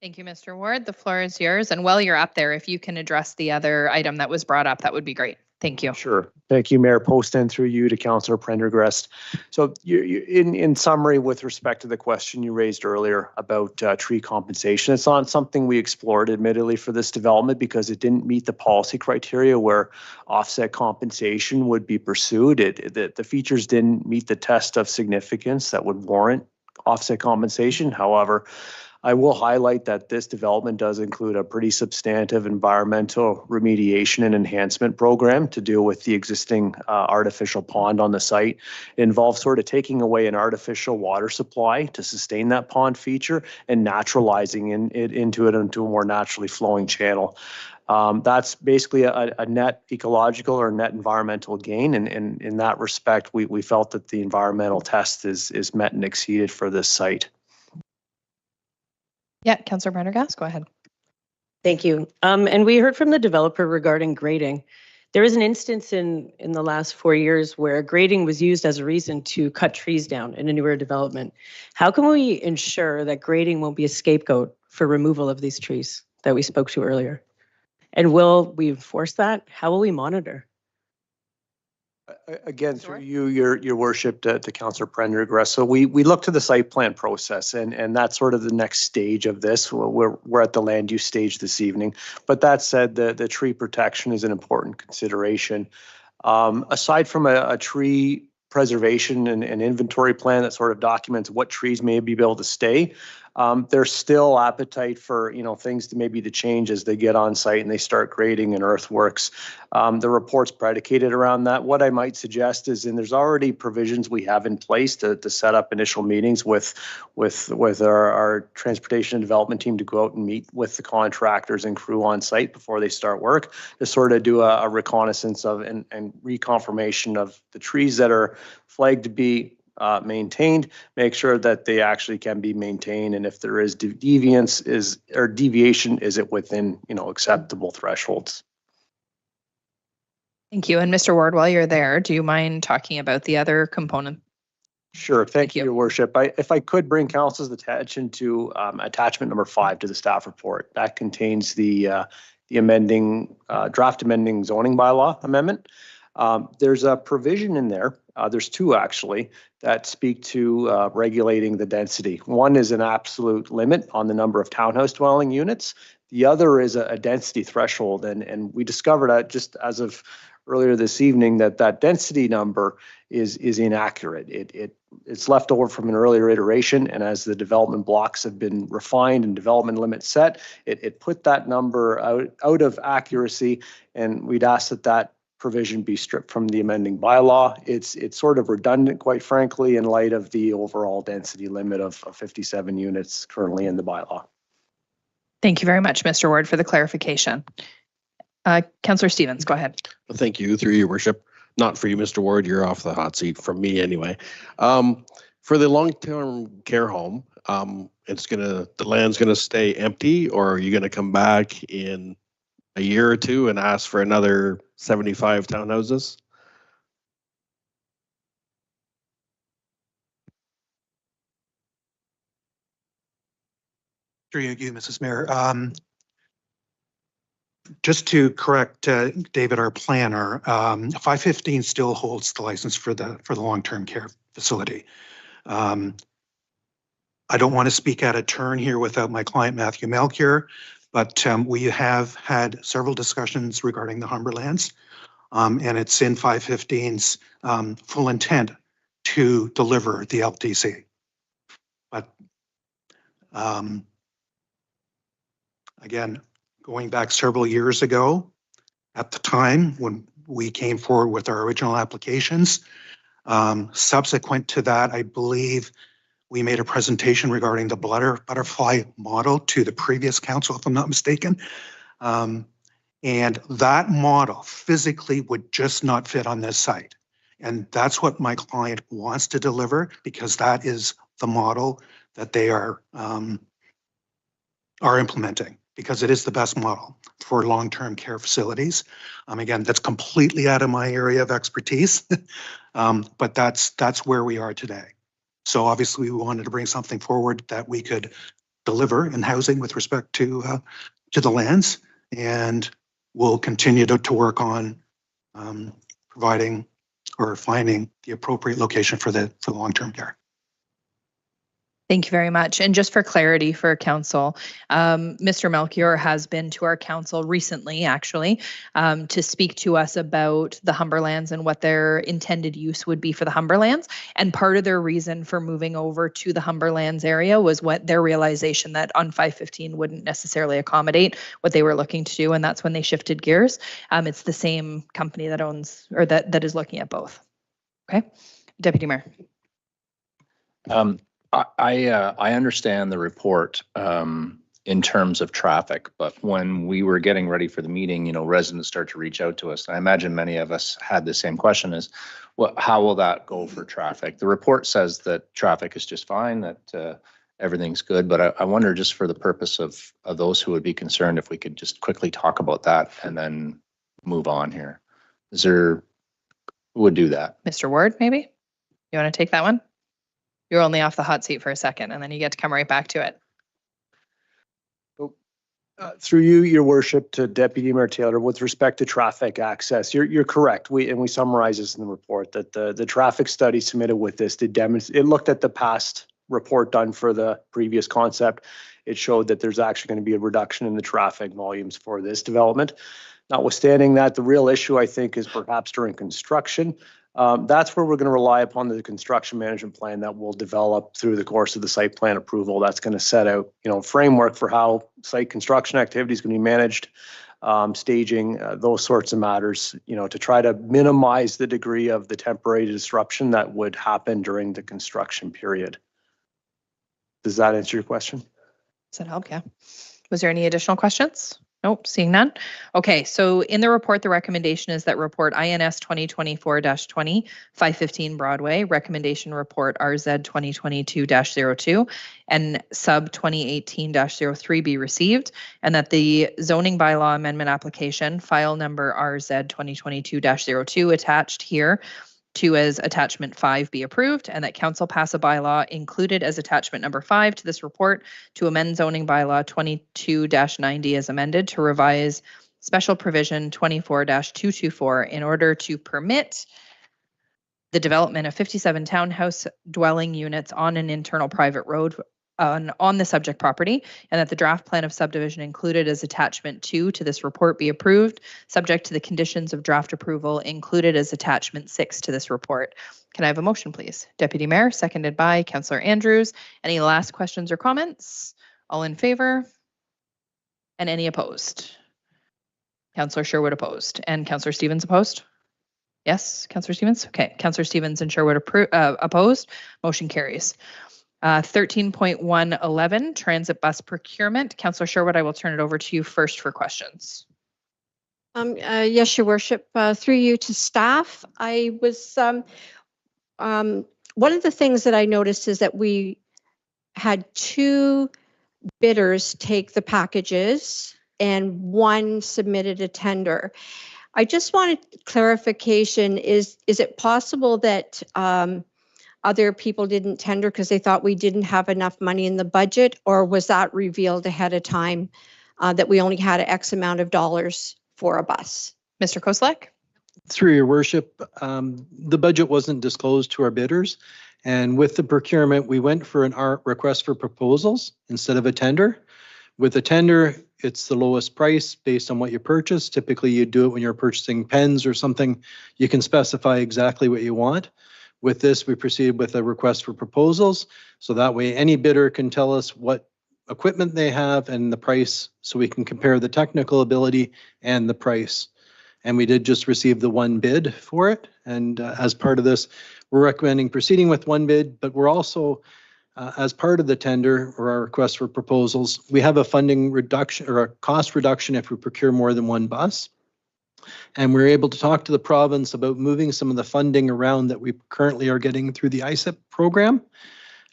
Thank you, Mr. Ward. The floor is yours. And while you're up there, if you can address the other item that was brought up, that would be great. Thank you. Sure. Thank you, Mayor Poston, through you to Councillor Prendergast. So in summary, with respect to the question you raised earlier about tree compensation, it's not something we explored, admittedly, for this development because it didn't meet the policy criteria where offset compensation would be pursued. The features didn't meet the test of significance that would warrant offset compensation. However, I will highlight that this development does include a pretty substantive environmental remediation and enhancement program to deal with the existing artificial pond on the site. It involves sort of taking away an artificial water supply to sustain that pond feature and naturalizing it into a more naturally flowing channel. That's basically a net ecological or net environmental gain. And in that respect, we felt that the environmental test is met and exceeded for this site. Yeah, Councillor Prendergast, go ahead. Thank you. And we heard from the developer regarding grading. There is an instance in the last 4 years where grading was used as a reason to cut trees down in a newer development. How can we ensure that grading won't be a scapegoat for removal of these trees that we spoke to earlier? And will we enforce that? How will we monitor? Again, through you, your worship, to Councillor Prendergast. So we look to the site plan process, and that's sort of the next stage of this. We're at the land use stage this evening. But that said, the tree protection is an important consideration. Aside from a tree preservation and inventory plan that sort of documents what trees may be able to stay, There's still appetite for, things to change as they get on site and they start grading and earthworks. The report's predicated around that. What I might suggest is, and there's already provisions we have in place to set up initial meetings with our transportation and development team to go out and meet with the contractors and crew on site before they start work, to sort of do a reconnaissance of and reconfirmation of the trees that are flagged to be maintained, make sure that they actually can be maintained, and if there is deviation, is it within acceptable thresholds? Thank you. And Mr. Ward, while you're there, do you mind talking about the other component? Sure. Thank you, Your Worship. If I could bring Council's attention to attachment number 5 to the staff report, that contains the draft amending zoning bylaw amendment. There's a provision in there. There's 2 actually that speak to regulating the density. One is an absolute limit on the number of townhouse dwelling units. The other is a density threshold, and we discovered that just as of earlier this evening that density number is inaccurate. It's left over from an earlier iteration, and as the development blocks have been refined and development limits set, it put that number out of accuracy, and we'd ask that provision be stripped from the amending bylaw. It's sort of redundant, quite frankly, in light of the overall density limit of 57 units currently in the bylaw. Thank you very much, Mr. Ward, for the clarification. Councillor Stevens, go ahead. Well, thank you, through your worship. Not for you, Mr. Ward, you're off the hot seat, from me anyway. For the long-term care home, the land's gonna stay empty, or are you gonna come back in a year or two and ask for another 75 townhouses? Through you, Mrs. Mayor. Just to correct David, our planner, 515 still holds the license for the long-term care facility. I don't want to speak out of turn here without my client, Matthew Melchior, but we have had several discussions regarding the Humberlands, and it's in 515's full intent to deliver the LTC. But again, going back several years ago, at the time when we came forward with our original applications, subsequent to that, I believe we made a presentation regarding the butterfly model to the previous council, if I'm not mistaken. And that model physically would just not fit on this site. And that's what my client wants to deliver, because that is the model that they are implementing, because it is the best model for long-term care facilities. Again, that's completely out of my area of expertise, but that's where we are today. So obviously we wanted to bring something forward that we could deliver in housing with respect to the lands, and we'll continue to work on providing or finding the appropriate location for the long-term care. Thank you very much. And just for clarity for council, Mr. Melchior has been to our council recently, actually, to speak to us about the Humberlands and what their intended use would be for the Humberlands. And part of their reason for moving over to the Humberlands area was what their realization that on 515 wouldn't necessarily accommodate what they were looking to do. And that's when they shifted gears. It's the same company that owns, or that is looking at both. Okay, Deputy Mayor. I understand the report in terms of traffic, but when we were getting ready for the meeting, residents start to reach out to us. I imagine many of us had the same question: is, how will that go for traffic? The report says that traffic is just fine, that everything's good, but I wonder, just for the purpose of those who would be concerned, if we could just quickly talk about that and then move on here. Who would do that? Mr. Ward, maybe? You want to take that one? You're only off the hot seat for a second, and then you get to come right back to it. Through you, Your Worship, to Deputy Mayor Taylor, with respect to traffic access, you're correct. We summarize this in the report that the traffic study submitted with this it looked at the past report done for the previous concept. It showed that there's actually going to be a reduction in the traffic volumes for this development. Notwithstanding that, the real issue, I think, is perhaps during construction. That's where we're going to rely upon the construction management plan that we'll develop through the course of the site plan approval. That's going to set out, framework for how site construction activity is going to be managed, staging, those sorts of matters, to try to minimize the degree of the temporary disruption that would happen during the construction period. Does that answer your question? Does that help? Yeah. Was there any additional questions? Nope, seeing none. Okay, so in the report, the recommendation is that report INS 2024-20, 515 Broadway, recommendation report RZ 2022-02, and sub 2018-03 be received, and that the zoning bylaw amendment application, file number RZ 2022-02, attached here to as attachment 5 be approved, and that council pass a bylaw included as attachment number 5 to this report to amend zoning bylaw 22-90 as amended to revise special provision 24-224 in order to permit the development of 57 townhouse dwelling units on an internal private road on the subject property, and that the draft plan of subdivision included as attachment 2 to this report be approved, subject to the conditions of draft approval included as attachment 6 to this report. Can I have a motion, please? Deputy Mayor, seconded by Councillor Andrews. Any last questions or comments? All in favor? And any opposed? Councillor Sherwood opposed. And Councillor Stevens opposed? Yes, Councillor Stevens? Okay, Councillor Stevens and Sherwood opposed. Motion carries. 13.111, transit bus procurement. Councillor Sherwood, I will turn it over to you first for questions. Yes, Your Worship. Through you to staff, I was one of the things that I noticed is that we had 2 bidders take the packages and 1 submitted a tender. I just wanted clarification. Is it possible that other people didn't tender because they thought we didn't have enough money in the budget, or was that revealed ahead of time that we only had X amount of dollars for a bus? Mr. Koslek? Through your worship, the budget wasn't disclosed to our bidders. And with the procurement, we went for an request for proposals instead of a tender. With a tender, it's the lowest price based on what you purchase. Typically, you do it when you're purchasing pens or something. You can specify exactly what you want. With this, we proceed with a request for proposals. So that way any bidder can tell us what equipment they have and the price, so we can compare the technical ability and the price. And we did just receive the 1 bid for it. And as part of this, we're recommending proceeding with 1 bid, but we're also, as part of the tender or our request for proposals, we have a funding reduction or a cost reduction if we procure more than 1 bus. And we're able to talk to the province about moving some of the funding around that we currently are getting through the ISIP program.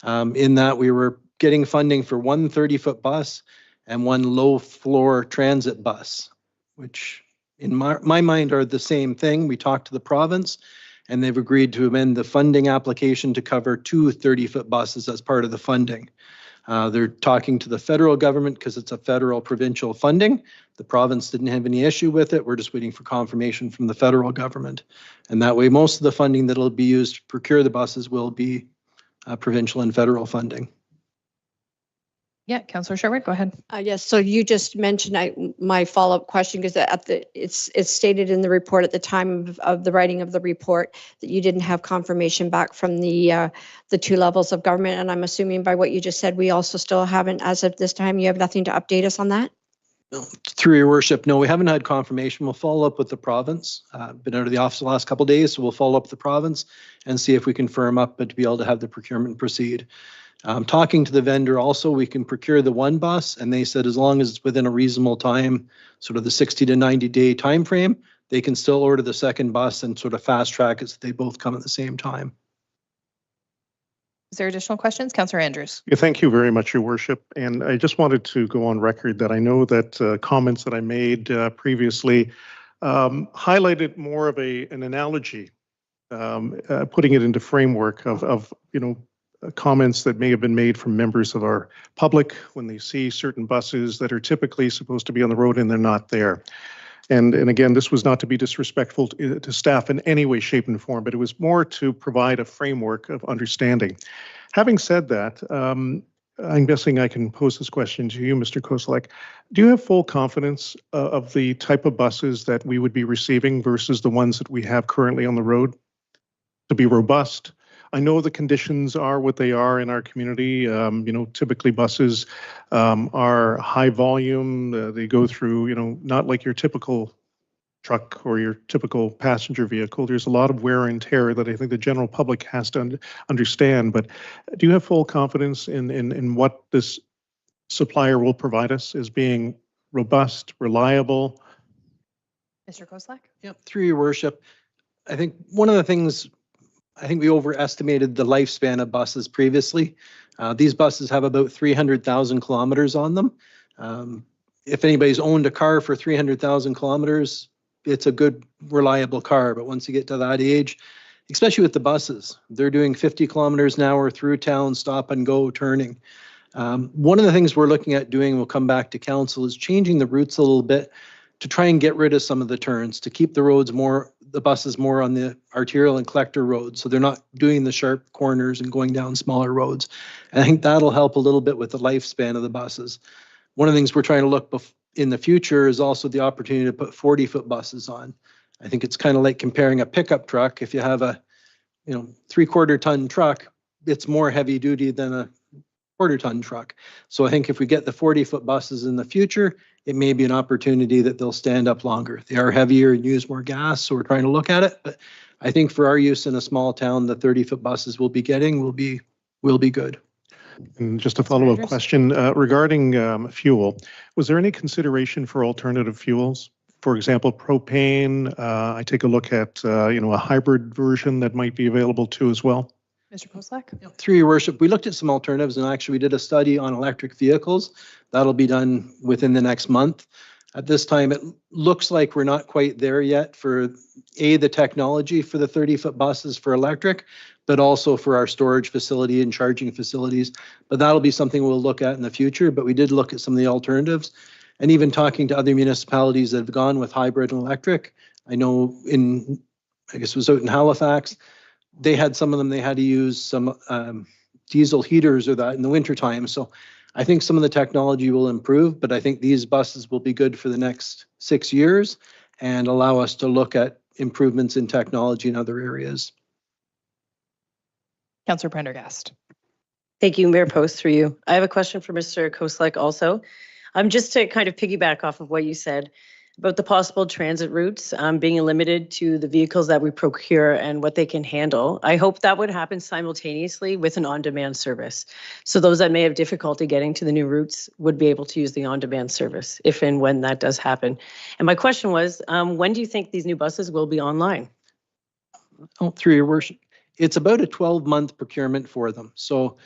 In that we were getting funding for 1 30-foot bus and 1 low-floor transit bus, which in my mind are the same thing. We talked to the province and they've agreed to amend the funding application to cover 2 30-foot buses as part of the funding. They're talking to the federal government because it's a federal provincial funding. The province didn't have any issue with it. We're just waiting for confirmation from the federal government. And that way, most of the funding that'll be used to procure the buses will be provincial and federal funding. Yeah, Councillor Sherwood, go ahead. Yes, so you just mentioned my follow-up question, because it's stated in the report at the time of the writing of the report that you didn't have confirmation back from the 2 levels of government, and I'm assuming by what you just said, we also still haven't, as of this time, you have nothing to update us on that? Through your worship, no, we haven't had confirmation. We'll follow up with the province. Been out of the office the last couple of days, so we'll follow up with the province and see if we can firm up, but to be able to have the procurement proceed. Talking to the vendor also, we can procure the 1 bus, and they said as long as it's within a reasonable time, sort of the 60 to 90 day time frame, they can still order the 2nd bus and sort of fast track it so they both come at the same time. Is there additional questions? Councillor Andrews. Yeah, thank you very much, Your Worship. And I just wanted to go on record that I know that comments that I made previously highlighted more of an analogy, putting it into framework of comments that may have been made from members of our public when they see certain buses that are typically supposed to be on the road and they're not there. And again, this was not to be disrespectful to staff in any way, shape, and form, but it was more to provide a framework of understanding. Having said that, I'm guessing I can pose this question to you, Mr. Koslek. Do you have full confidence of the type of buses that we would be receiving versus the ones that we have currently on the road? to be robust. I know the conditions are what they are in our community. Typically buses are high volume. They go through, not like your typical truck or your typical passenger vehicle. There's a lot of wear and tear that I think the general public has to understand. But do you have full confidence in what this supplier will provide us as being robust, reliable? Mr. Koslak? Yep, through your worship. I think one of the things, I think we overestimated the lifespan of buses previously. These buses have about 300,000 kilometers on them. If anybody's owned a car for 300,000 kilometers, it's a good, reliable car. But once you get to that age, especially with the buses, they're doing 50 kilometers an hour through town, stop and go, turning. One of the things we're looking at doing, we'll come back to council, is changing the routes a little bit to try and get rid of some of the turns, to keep the roads more, the buses more on the arterial and collector roads, so they're not doing the sharp corners and going down smaller roads. And I think that'll help a little bit with the lifespan of the buses. One of the things we're trying to look in the future is also the opportunity to put 40-foot buses on. I think it's kind of like comparing a pickup truck. If you have a 3/4 ton truck, it's more heavy duty than a 1/4 ton truck. So I think if we get the 40-foot buses in the future, it may be an opportunity that they'll stand up longer. They are heavier and use more gas, so we're trying to look at it. But I think for our use in a small town, the 30-foot buses we'll be getting will be good. And just a follow-up question regarding fuel. Was there any consideration for alternative fuels? For example, propane. I take a look at a hybrid version that might be available too as well. Mr. Koslak? Through your worship, we looked at some alternatives, and actually we did a study on electric vehicles. That'll be done within the next month. At this time, it looks like we're not quite there yet for the technology for the 30-foot buses for electric, but also for our storage facility and charging facilities. But that'll be something we'll look at in the future. But we did look at some of the alternatives, and even talking to other municipalities that have gone with hybrid and electric. I know I guess it was out in Halifax, they had some of them, they had to use some diesel heaters or that in the wintertime. So I think some of the technology will improve, but I think these buses will be good for the next 6 years and allow us to look at improvements in technology in other areas. Councillor Prendergast. Thank you, Mayor Post, through you. I have a question for Mr. Koslak also. Just to kind of piggyback off of what you said about the possible transit routes being limited to the vehicles that we procure and what they can handle. I hope that would happen simultaneously with an on-demand service. So those that may have difficulty getting to the new routes would be able to use the on-demand service if and when that does happen. And my question was, when do you think these new buses will be online? Oh, through your worship, it's about a 12-month procurement for them. So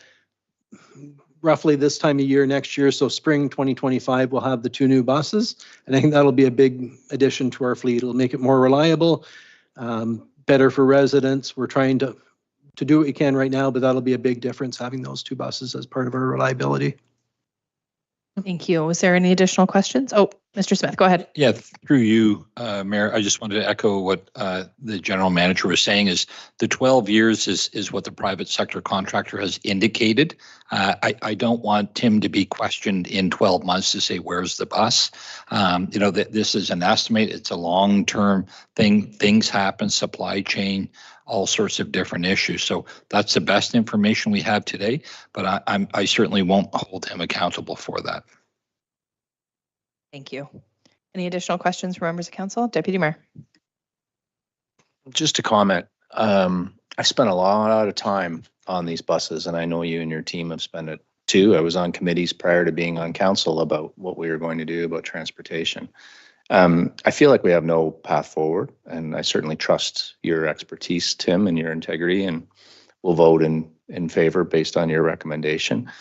roughly this time of year next year, so spring 2025, we'll have the 2 new buses. And I think that'll be a big addition to our fleet. It'll make it more reliable, better for residents. We're trying to do what we can right now, but that'll be a big difference having those 2 buses as part of our reliability. Thank you. Was there any additional questions? Oh, Mr. Smith, go ahead. Yeah, through you, Mayor, I just wanted to echo what the general manager was saying is the 12 years is what the private sector contractor has indicated. I don't want Tim to be questioned in 12 months to say, where's the bus? This is an estimate. It's a long-term thing. Things happen, supply chain, all sorts of different issues. So that's the best information we have today, but I certainly won't hold him accountable for that. Thank you. Any additional questions from members of council? Deputy Mayor. Just a comment. I spent a lot of time on these buses, and I know you and your team have spent it too. I was on committees prior to being on council about what we were going to do about transportation. I feel like we have no path forward, and I certainly trust your expertise, Tim, and your integrity, and will vote in favor based on your recommendation.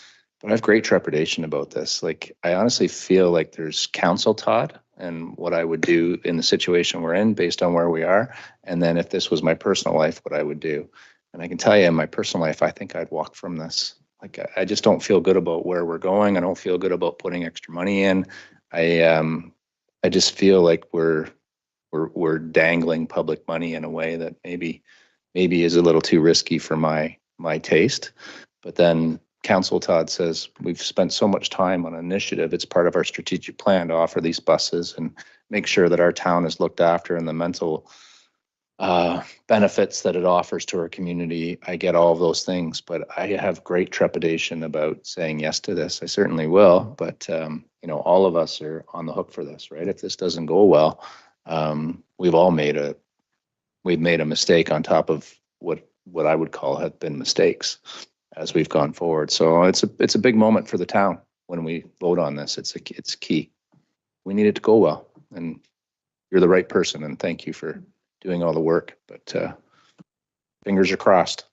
But I have great trepidation about this. Like, I honestly feel like there's council taught and what I would do in the situation we're in based on where we are. And then if this was my personal life, what I would do. And I can tell you in my personal life, I think I'd walk from this. Like, I just don't feel good about where we're going. I don't feel good about putting extra money in. I just feel like we're dangling public money in a way that maybe is a little too risky for my taste. But then Council Todd says we've spent so much time on an initiative. It's part of our strategic plan to offer these buses and make sure that our town is looked after and the mental benefits that it offers to our community. I get all of those things, but I have great trepidation about saying yes to this. I certainly will, but you know, all of us are on the hook for this, right? If this doesn't go well, we've all made a mistake on top of what I would call have been mistakes as we've gone forward. So it's a big moment for the town when we vote on this. It's key. We need it to go well, and you're the right person, and thank you for doing all the work, but fingers are crossed.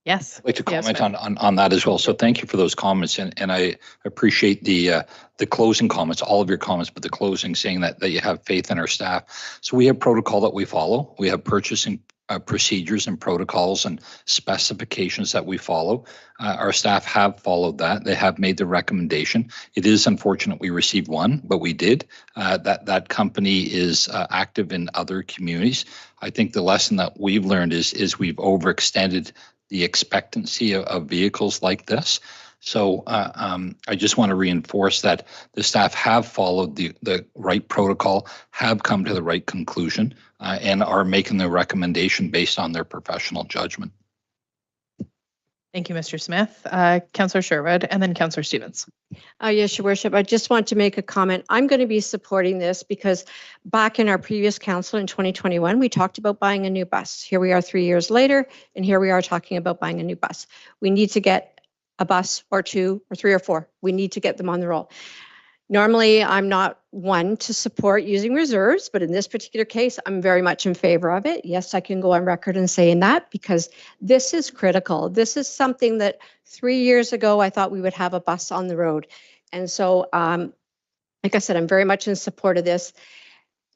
Yes. I'd like to Yes, comment on that as well. So thank you for those comments, and I appreciate the closing comments, all of your comments, but the closing saying that you have faith in our staff. So we have protocol that we follow. We have purchasing procedures and protocols and specifications that we follow. Our staff have followed that. They have made the recommendation. It is unfortunate we received one, but we did. That company is active in other communities. I think the lesson that we've learned is we've overextended the expectancy of vehicles like this. So I just want to reinforce that the staff have followed the right protocol, have come to the right conclusion, and are making the recommendation based on their professional judgment. Thank you, Mr. Smith. Councillor Sherwood, and then Councillor Stevens. Yes, Your Worship. I just want to make a comment. I'm going to be supporting this because back in our previous council in 2021, we talked about buying a new bus. Here we are 3 years later, and here we are talking about buying a new bus. We need to get a bus or two or three or four. We need to get them on the roll. Normally, I'm not one to support using reserves, but in this particular case, I'm very much in favor of it. Yes, I can go on record and saying that because this is critical. This is something that 3 years ago, I thought we would have a bus on the road. And so, like I said, I'm very much in support of this.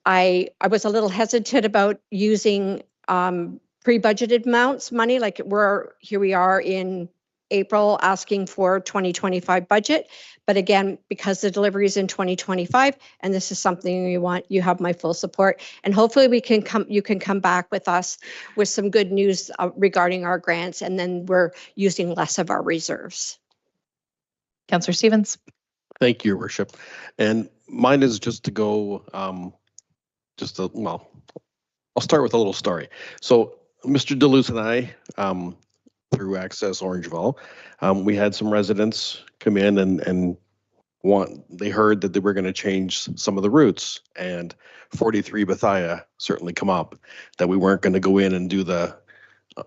I was a little hesitant about using pre-budgeted amounts, money, like here we are in April asking for 2025 budget. But again, because the delivery is in 2025 and this is something you want, you have my full support. And hopefully you can come back with us with some good news regarding our grants, and then we're using less of our reserves. Councillor Stevens. Thank you, Your Worship. And mine is just to go, well, I'll start with a little story. So Mr. Duluth and I, through Access Orangeville, we had some residents come in and they heard that they were going to change some of the routes, and 43 Bethia certainly come up that we weren't going to go in and do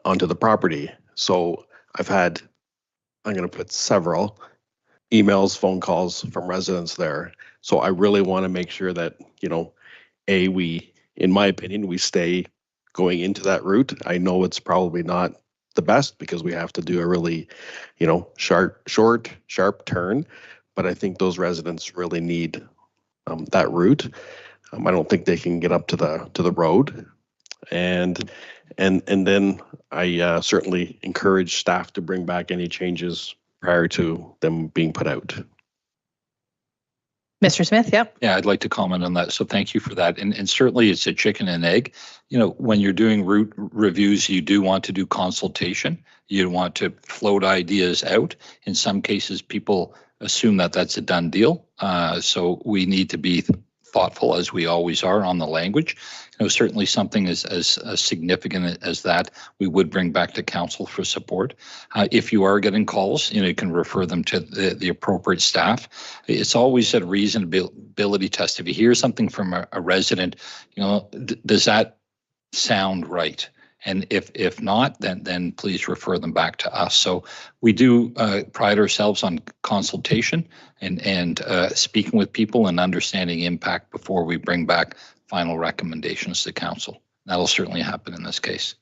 onto the property. So I'm going to put several emails, phone calls from residents there. So I really want to make sure that, you know, in my opinion, we stay going into that route. I know it's probably not the best because we have to do a really, you know, sharp turn, but I think those residents really need that route. I don't think they can get up to the road, and then I certainly encourage staff to bring back any changes prior to them being put out. Mr. Smith, yep. Yeah, I'd like to comment on that. So thank you for that. And certainly it's a chicken and egg. You know, when you're doing route reviews, you do want to do consultation. You want to float ideas out. In some cases, people assume that that's a done deal. So we need to be thoughtful, as we always are, on the language. You know, certainly something as significant as that, we would bring back to council for support. If you are getting calls, you know, you can refer them to the appropriate staff. It's always a reasonability test. If you hear something from a resident, you know, does that sound right? And if not, then please refer them back to us. So we do pride ourselves on consultation and speaking with people and understanding impact before we bring back final recommendations to council. That'll certainly happen in this case.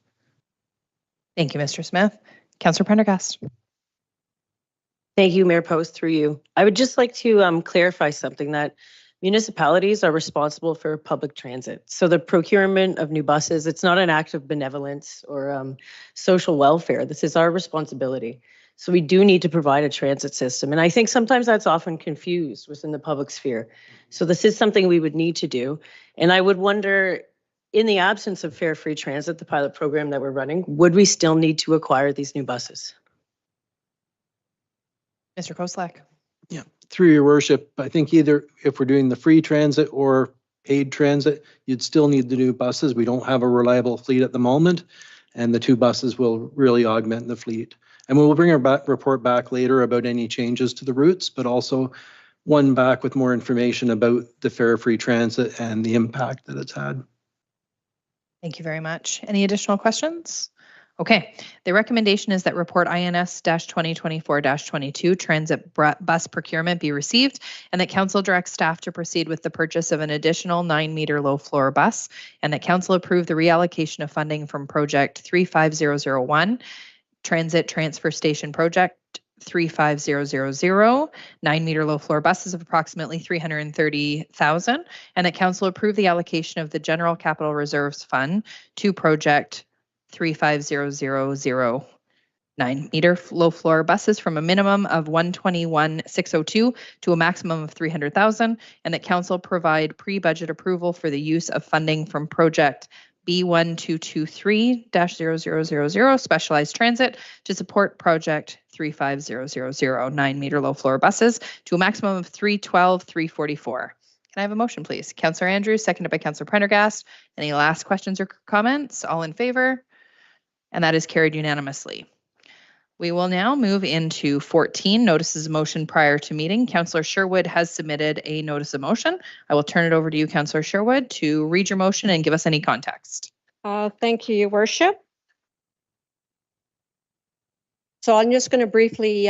Thank you, Mr. Smith. Councillor Prendergast. Thank you, Mayor Post, through you. I would just like to clarify something, that municipalities are responsible for public transit. So the procurement of new buses, it's not an act of benevolence or social welfare. This is our responsibility. So we do need to provide a transit system. And I think sometimes that's often confused within the public sphere. So this is something we would need to do. And I would wonder, in the absence of Fare Free Transit, the pilot program that we're running, would we still need to acquire these new buses? Mr. Koslak. Yeah, through your worship, I think either if we're doing the free transit or paid transit, you'd still need the new buses. We don't have a reliable fleet at the moment, and the 2 buses will really augment the fleet. And we will bring our report back later about any changes to the routes, but also one back with more information about the fare-free transit and the impact that it's had. Thank you very much. Any additional questions? Okay, the recommendation is that report INS-2024-22 transit bus procurement be received and that council directs staff to proceed with the purchase of an additional 9-meter low floor bus and that council approve the reallocation of funding from project 35001 transit transfer station project 35000 9-meter low floor buses of approximately 330,000 and that council approve the allocation of the general capital reserves fund to project 35000 9-meter low floor buses from a minimum of 121,602 to a maximum of 300,000 and that council provide pre-budget approval for the use of funding from project B1223-0000 specialized transit to support project 35000 9-meter low floor buses to a maximum of 312,344. Can I have a motion, please? Councillor Andrews, seconded by Councillor Prendergast. Any last questions or comments? All in favor? And that is carried unanimously. We will now move into 14, notices of motion prior to meeting. Councillor Sherwood has submitted a notice of motion. I will turn it over to you, Councillor Sherwood, to read your motion and give us any context. Thank you, Your Worship. So I'm just going to briefly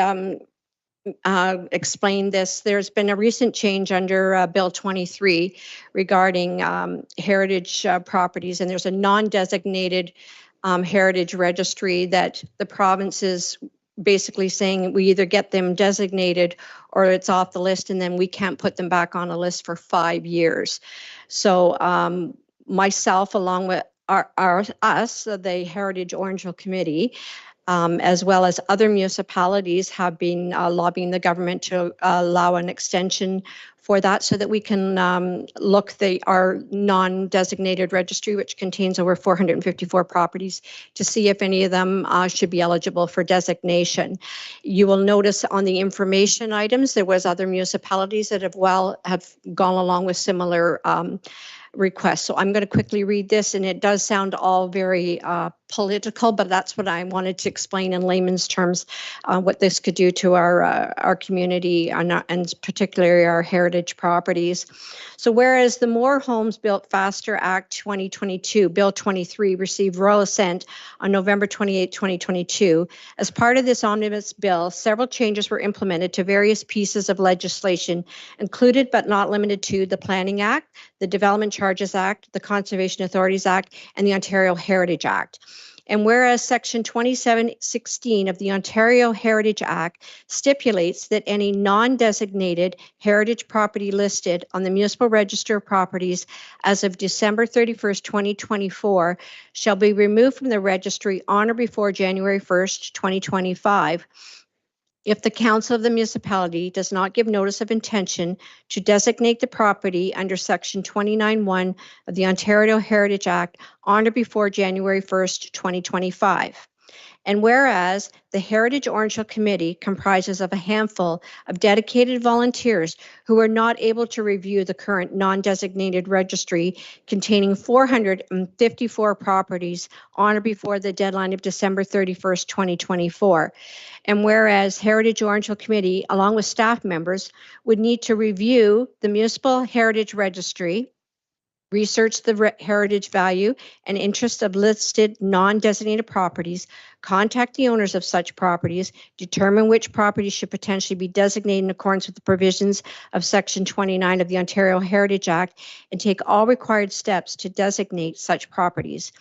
explain this. There's been a recent change under Bill 23 regarding heritage properties, and there's a non-designated heritage registry that the province is basically saying we either get them designated or it's off the list and then we can't put them back on a list for 5 years. So myself, along with the Heritage Orangeville Committee, as well as other municipalities, have been lobbying the government to allow an extension for that so that we can look our non-designated registry, which contains over 454 properties, to see if any of them should be eligible for designation. You will notice on the information items, there was other municipalities that have gone along with similar requests. So I'm going to quickly read this, and it does sound all very political, but that's what I wanted to explain in layman's terms, what this could do to our community and particularly our heritage properties. So whereas the More Homes Built Faster Act 2022, Bill 23, received royal assent on November 28, 2022, as part of this omnibus bill, several changes were implemented to various pieces of legislation, included but not limited to the Planning Act, the Development Charges Act, the Conservation Authorities Act, and the Ontario Heritage Act. And whereas Section 2716 of the Ontario Heritage Act stipulates that any non-designated heritage property listed on the Municipal Register of Properties as of December 31st, 2024 shall be removed from the registry on or before January 1st, 2025. If the council of the municipality does not give notice of intention to designate the property under Section 29(1) of the Ontario Heritage Act on or before January 1st, 2025. And whereas the Heritage Orangeville Committee comprises of a handful of dedicated volunteers who are not able to review the current non-designated registry containing 454 properties on or before the deadline of December 31st, 2024. And whereas Heritage Orangeville Committee, along with staff members, would need to review the Municipal Heritage Registry, research the heritage value and interest of listed non-designated properties, contact the owners of such properties, determine which properties should potentially be designated in accordance with the provisions of Section 29 of the Ontario Heritage Act, and take all required steps to designate such properties.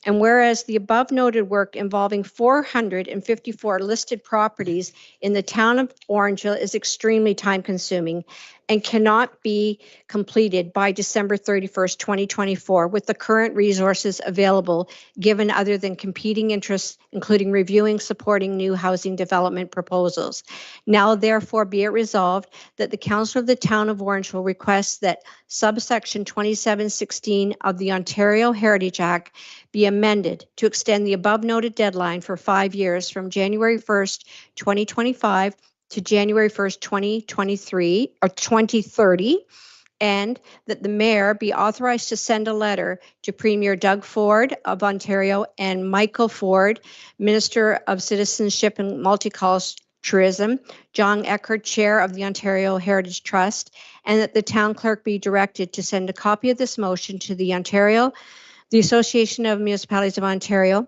And whereas the above noted work involving 454 listed properties in the town of Orangeville is extremely time consuming and cannot be completed by December 31st, 2024 with the current resources available, given other than competing interests, including reviewing, supporting new housing development proposals. Now therefore be it resolved that the Council of the Town of Orangeville requests that subsection 2716 of the Ontario Heritage Act be amended to extend the above noted deadline for 5 years from January 1st, 2025 to January 1st, 2023 or 2030, and that the mayor be authorized to send a letter to Premier Doug Ford of Ontario and Michael Ford, Minister of Citizenship and Multiculturalism, John Eckert, Chair of the Ontario Heritage Trust, and that the town clerk be directed to send a copy of this motion to the Association of Municipalities of Ontario,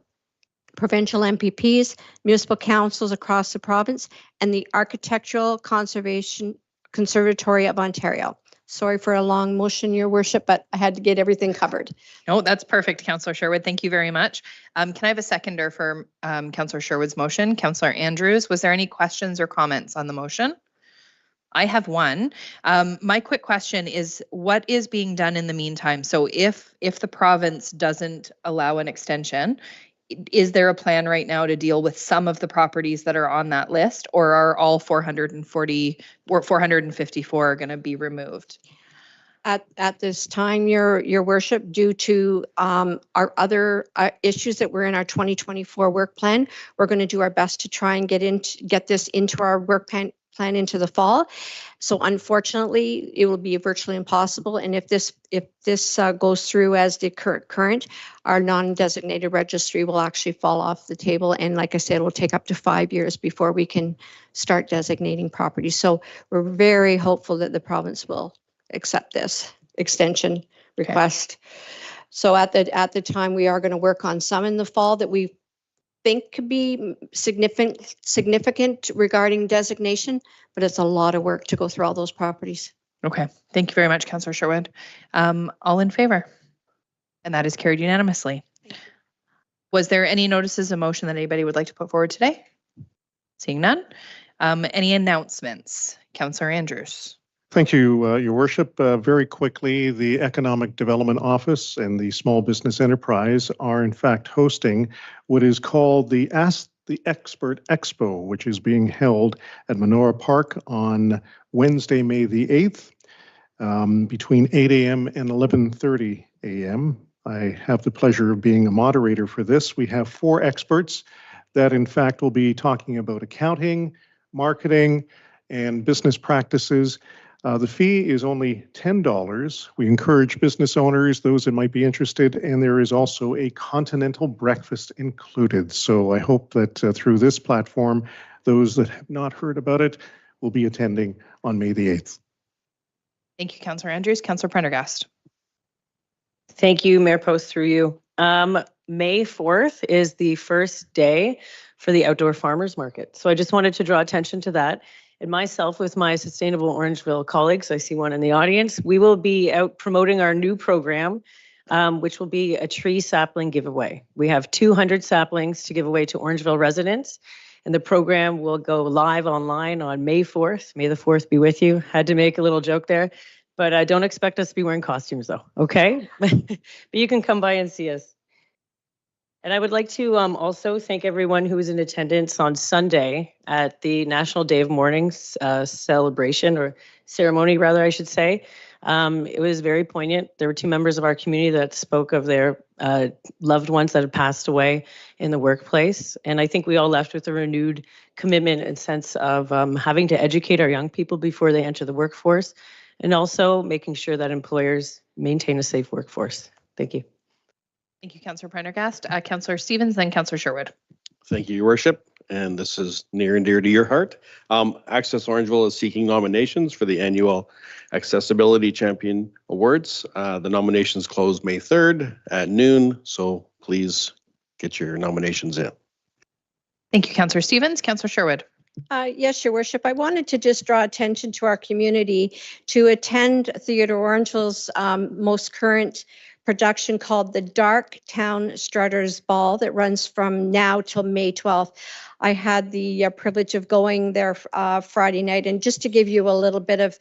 provincial MPPs, municipal councils across the province, and the Architectural Conservatory of Ontario. Sorry for a long motion, Your Worship, but I had to get everything covered. No, that's perfect, Councillor Sherwood. Thank you very much. Can I have a seconder for Councillor Sherwood's motion? Councillor Andrews, was there any questions or comments on the motion? I have one. My quick question is, what is being done in the meantime? So if the province doesn't allow an extension, is there a plan right now to deal with some of the properties that are on that list, or are all 440 or 454 going to be removed? At this time, Your Worship, due to our other issues that were in our 2024 work plan, we're going to do our best to try and get this into our work plan into the fall. So unfortunately, it will be virtually impossible. And if this goes through as the current, our non-designated registry will actually fall off the table. And like I said, it will take up to 5 years before we can start designating properties. So we're very hopeful that the province will accept this extension request. Okay. So at the time, we are going to work on some in the fall that we think could be significant regarding designation, but it's a lot of work to go through all those properties. Okay, thank you very much, Councillor Sherwood. All in favor? And that is carried unanimously. Was there any notices of motion that anybody would like to put forward today? Seeing none. Any announcements? Councillor Andrews. Thank you, Your Worship. Very quickly, the Economic Development Office and the Small Business Enterprise are in fact hosting what is called the Ask the Expert Expo, which is being held at Menorah Park on Wednesday, May the 8th, between 8 a.m. and 11:30 a.m. I have the pleasure of being a moderator for this. We have 4 experts that in fact will be talking about accounting, marketing, and business practices. The fee is only $10. We encourage business owners, those that might be interested, and there is also a continental breakfast included. So I hope that through this platform, those that have not heard about it will be attending on May the 8th. Thank you, Councillor Andrews. Councillor Prendergast. Thank you, Mayor Post, through you. May 4th is the first day for the Outdoor Farmers Market. So I just wanted to draw attention to that. And myself, with my Sustainable Orangeville colleagues, I see one in the audience, we will be out promoting our new program, which will be a tree sapling giveaway. We have 200 saplings to give away to Orangeville residents, and the program will go live online on May 4th. May the 4th be with you. Had to make a little joke there, but don't expect us to be wearing costumes though, okay? But you can come by and see us. And I would like to also thank everyone who was in attendance on Sunday at the National Day of Mourning celebration, or ceremony rather, I should say. It was very poignant. There were 2 members of our community that spoke of their loved ones that had passed away in the workplace. And I think we all left with a renewed commitment and sense of having to educate our young people before they enter the workforce, and also making sure that employers maintain a safe workforce. Thank you. Thank you, Councillor Prendergast. Councillor Stevens, then Councillor Sherwood. Thank you, Your Worship. And this is near and dear to your heart. Access Orangeville is seeking nominations for the annual Accessibility Champion Awards. The nominations close May 3rd at noon, so please get your nominations in. Thank you, Councillor Stevens. Councillor Sherwood. Yes, Your Worship. I wanted to just draw attention to our community to attend Theatre Orangeville's most current production called the Dark Town Strutters Ball that runs from now till May 12th. I had the privilege of going there Friday night, and just to give you a little bit of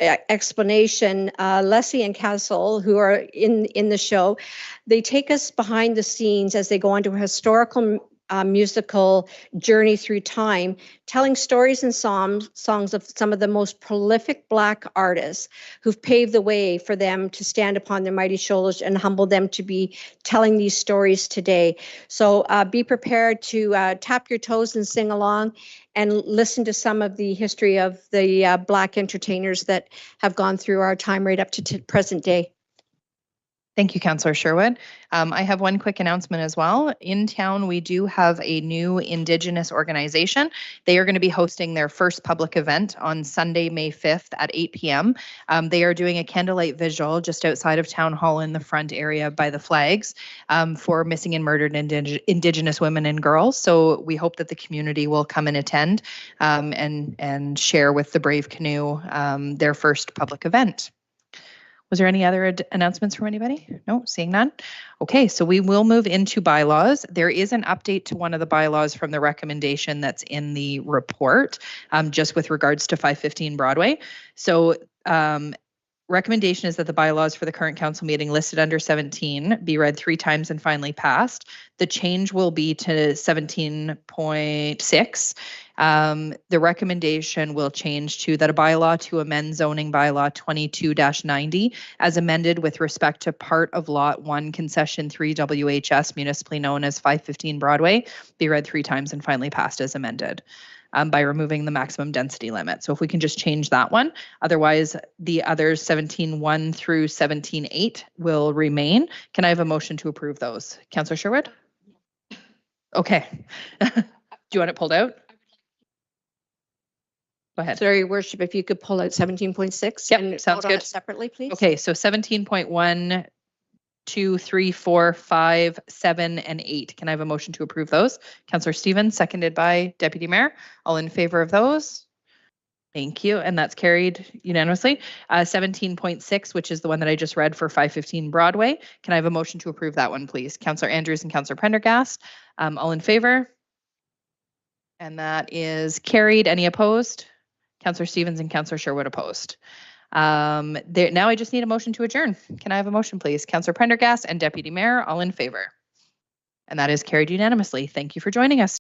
explanation, Leslie and Castle, who are in the show, they take us behind the scenes as they go onto a historical musical journey through time, telling stories and songs of some of the most prolific Black artists who've paved the way for them to stand upon their mighty shoulders and humble them to be telling these stories today. So be prepared to tap your toes and sing along and listen to some of the history of the Black entertainers that have gone through our time right up to present day. Thank you, Councillor Sherwood. I have one quick announcement as well. In town, we do have a new Indigenous organization. They are going to be hosting their first public event on Sunday, May 5th at 8 p.m. They are doing a candlelight vigil just outside of Town Hall in the front area by the flags for missing and murdered Indigenous women and girls. So we hope that the community will come and attend and share with the Brave Canoe their first public event. Was there any other announcements from anybody? No, seeing none. Okay, so we will move into bylaws. There is an update to one of the bylaws from the recommendation that's in the report, just with regards to 515 Broadway. So recommendation is that the bylaws for the current council meeting listed under 17 be read 3 times and finally passed. The change will be to 17.6. The recommendation will change to that a bylaw to amend zoning bylaw 22-90 as amended with respect to part of lot 1 concession 3 WHS municipally known as 515 Broadway be read 3 times and finally passed as amended. By removing the maximum density limit. So if we can just change that one, otherwise the others 17.1 through 17.8 will remain. Can I have a motion to approve those? Councillor Sherwood? Okay. Do you want it pulled out? Go ahead. Sorry, Your Worship, if you could pull out 17.6 Yep, and sounds vote on good. it separately, please. Okay, so 17.1, 2, 3, 4, 5, 7, and 8. Can I have a motion to approve those? Councillor Stevens, seconded by Deputy Mayor. All in favor of those? Thank you, and that's carried unanimously. 17.6, which is the one that I just read for 515 Broadway. Can I have a motion to approve that one, please? Councillor Andrews and Councillor Prendergast. All in favor? And that is carried. Any opposed? Councillor Stevens and Councillor Sherwood opposed. Now I just need a motion to adjourn. Can I have a motion, please? Councillor Prendergast and Deputy Mayor, all in favor. And that is carried unanimously. Thank you for joining us.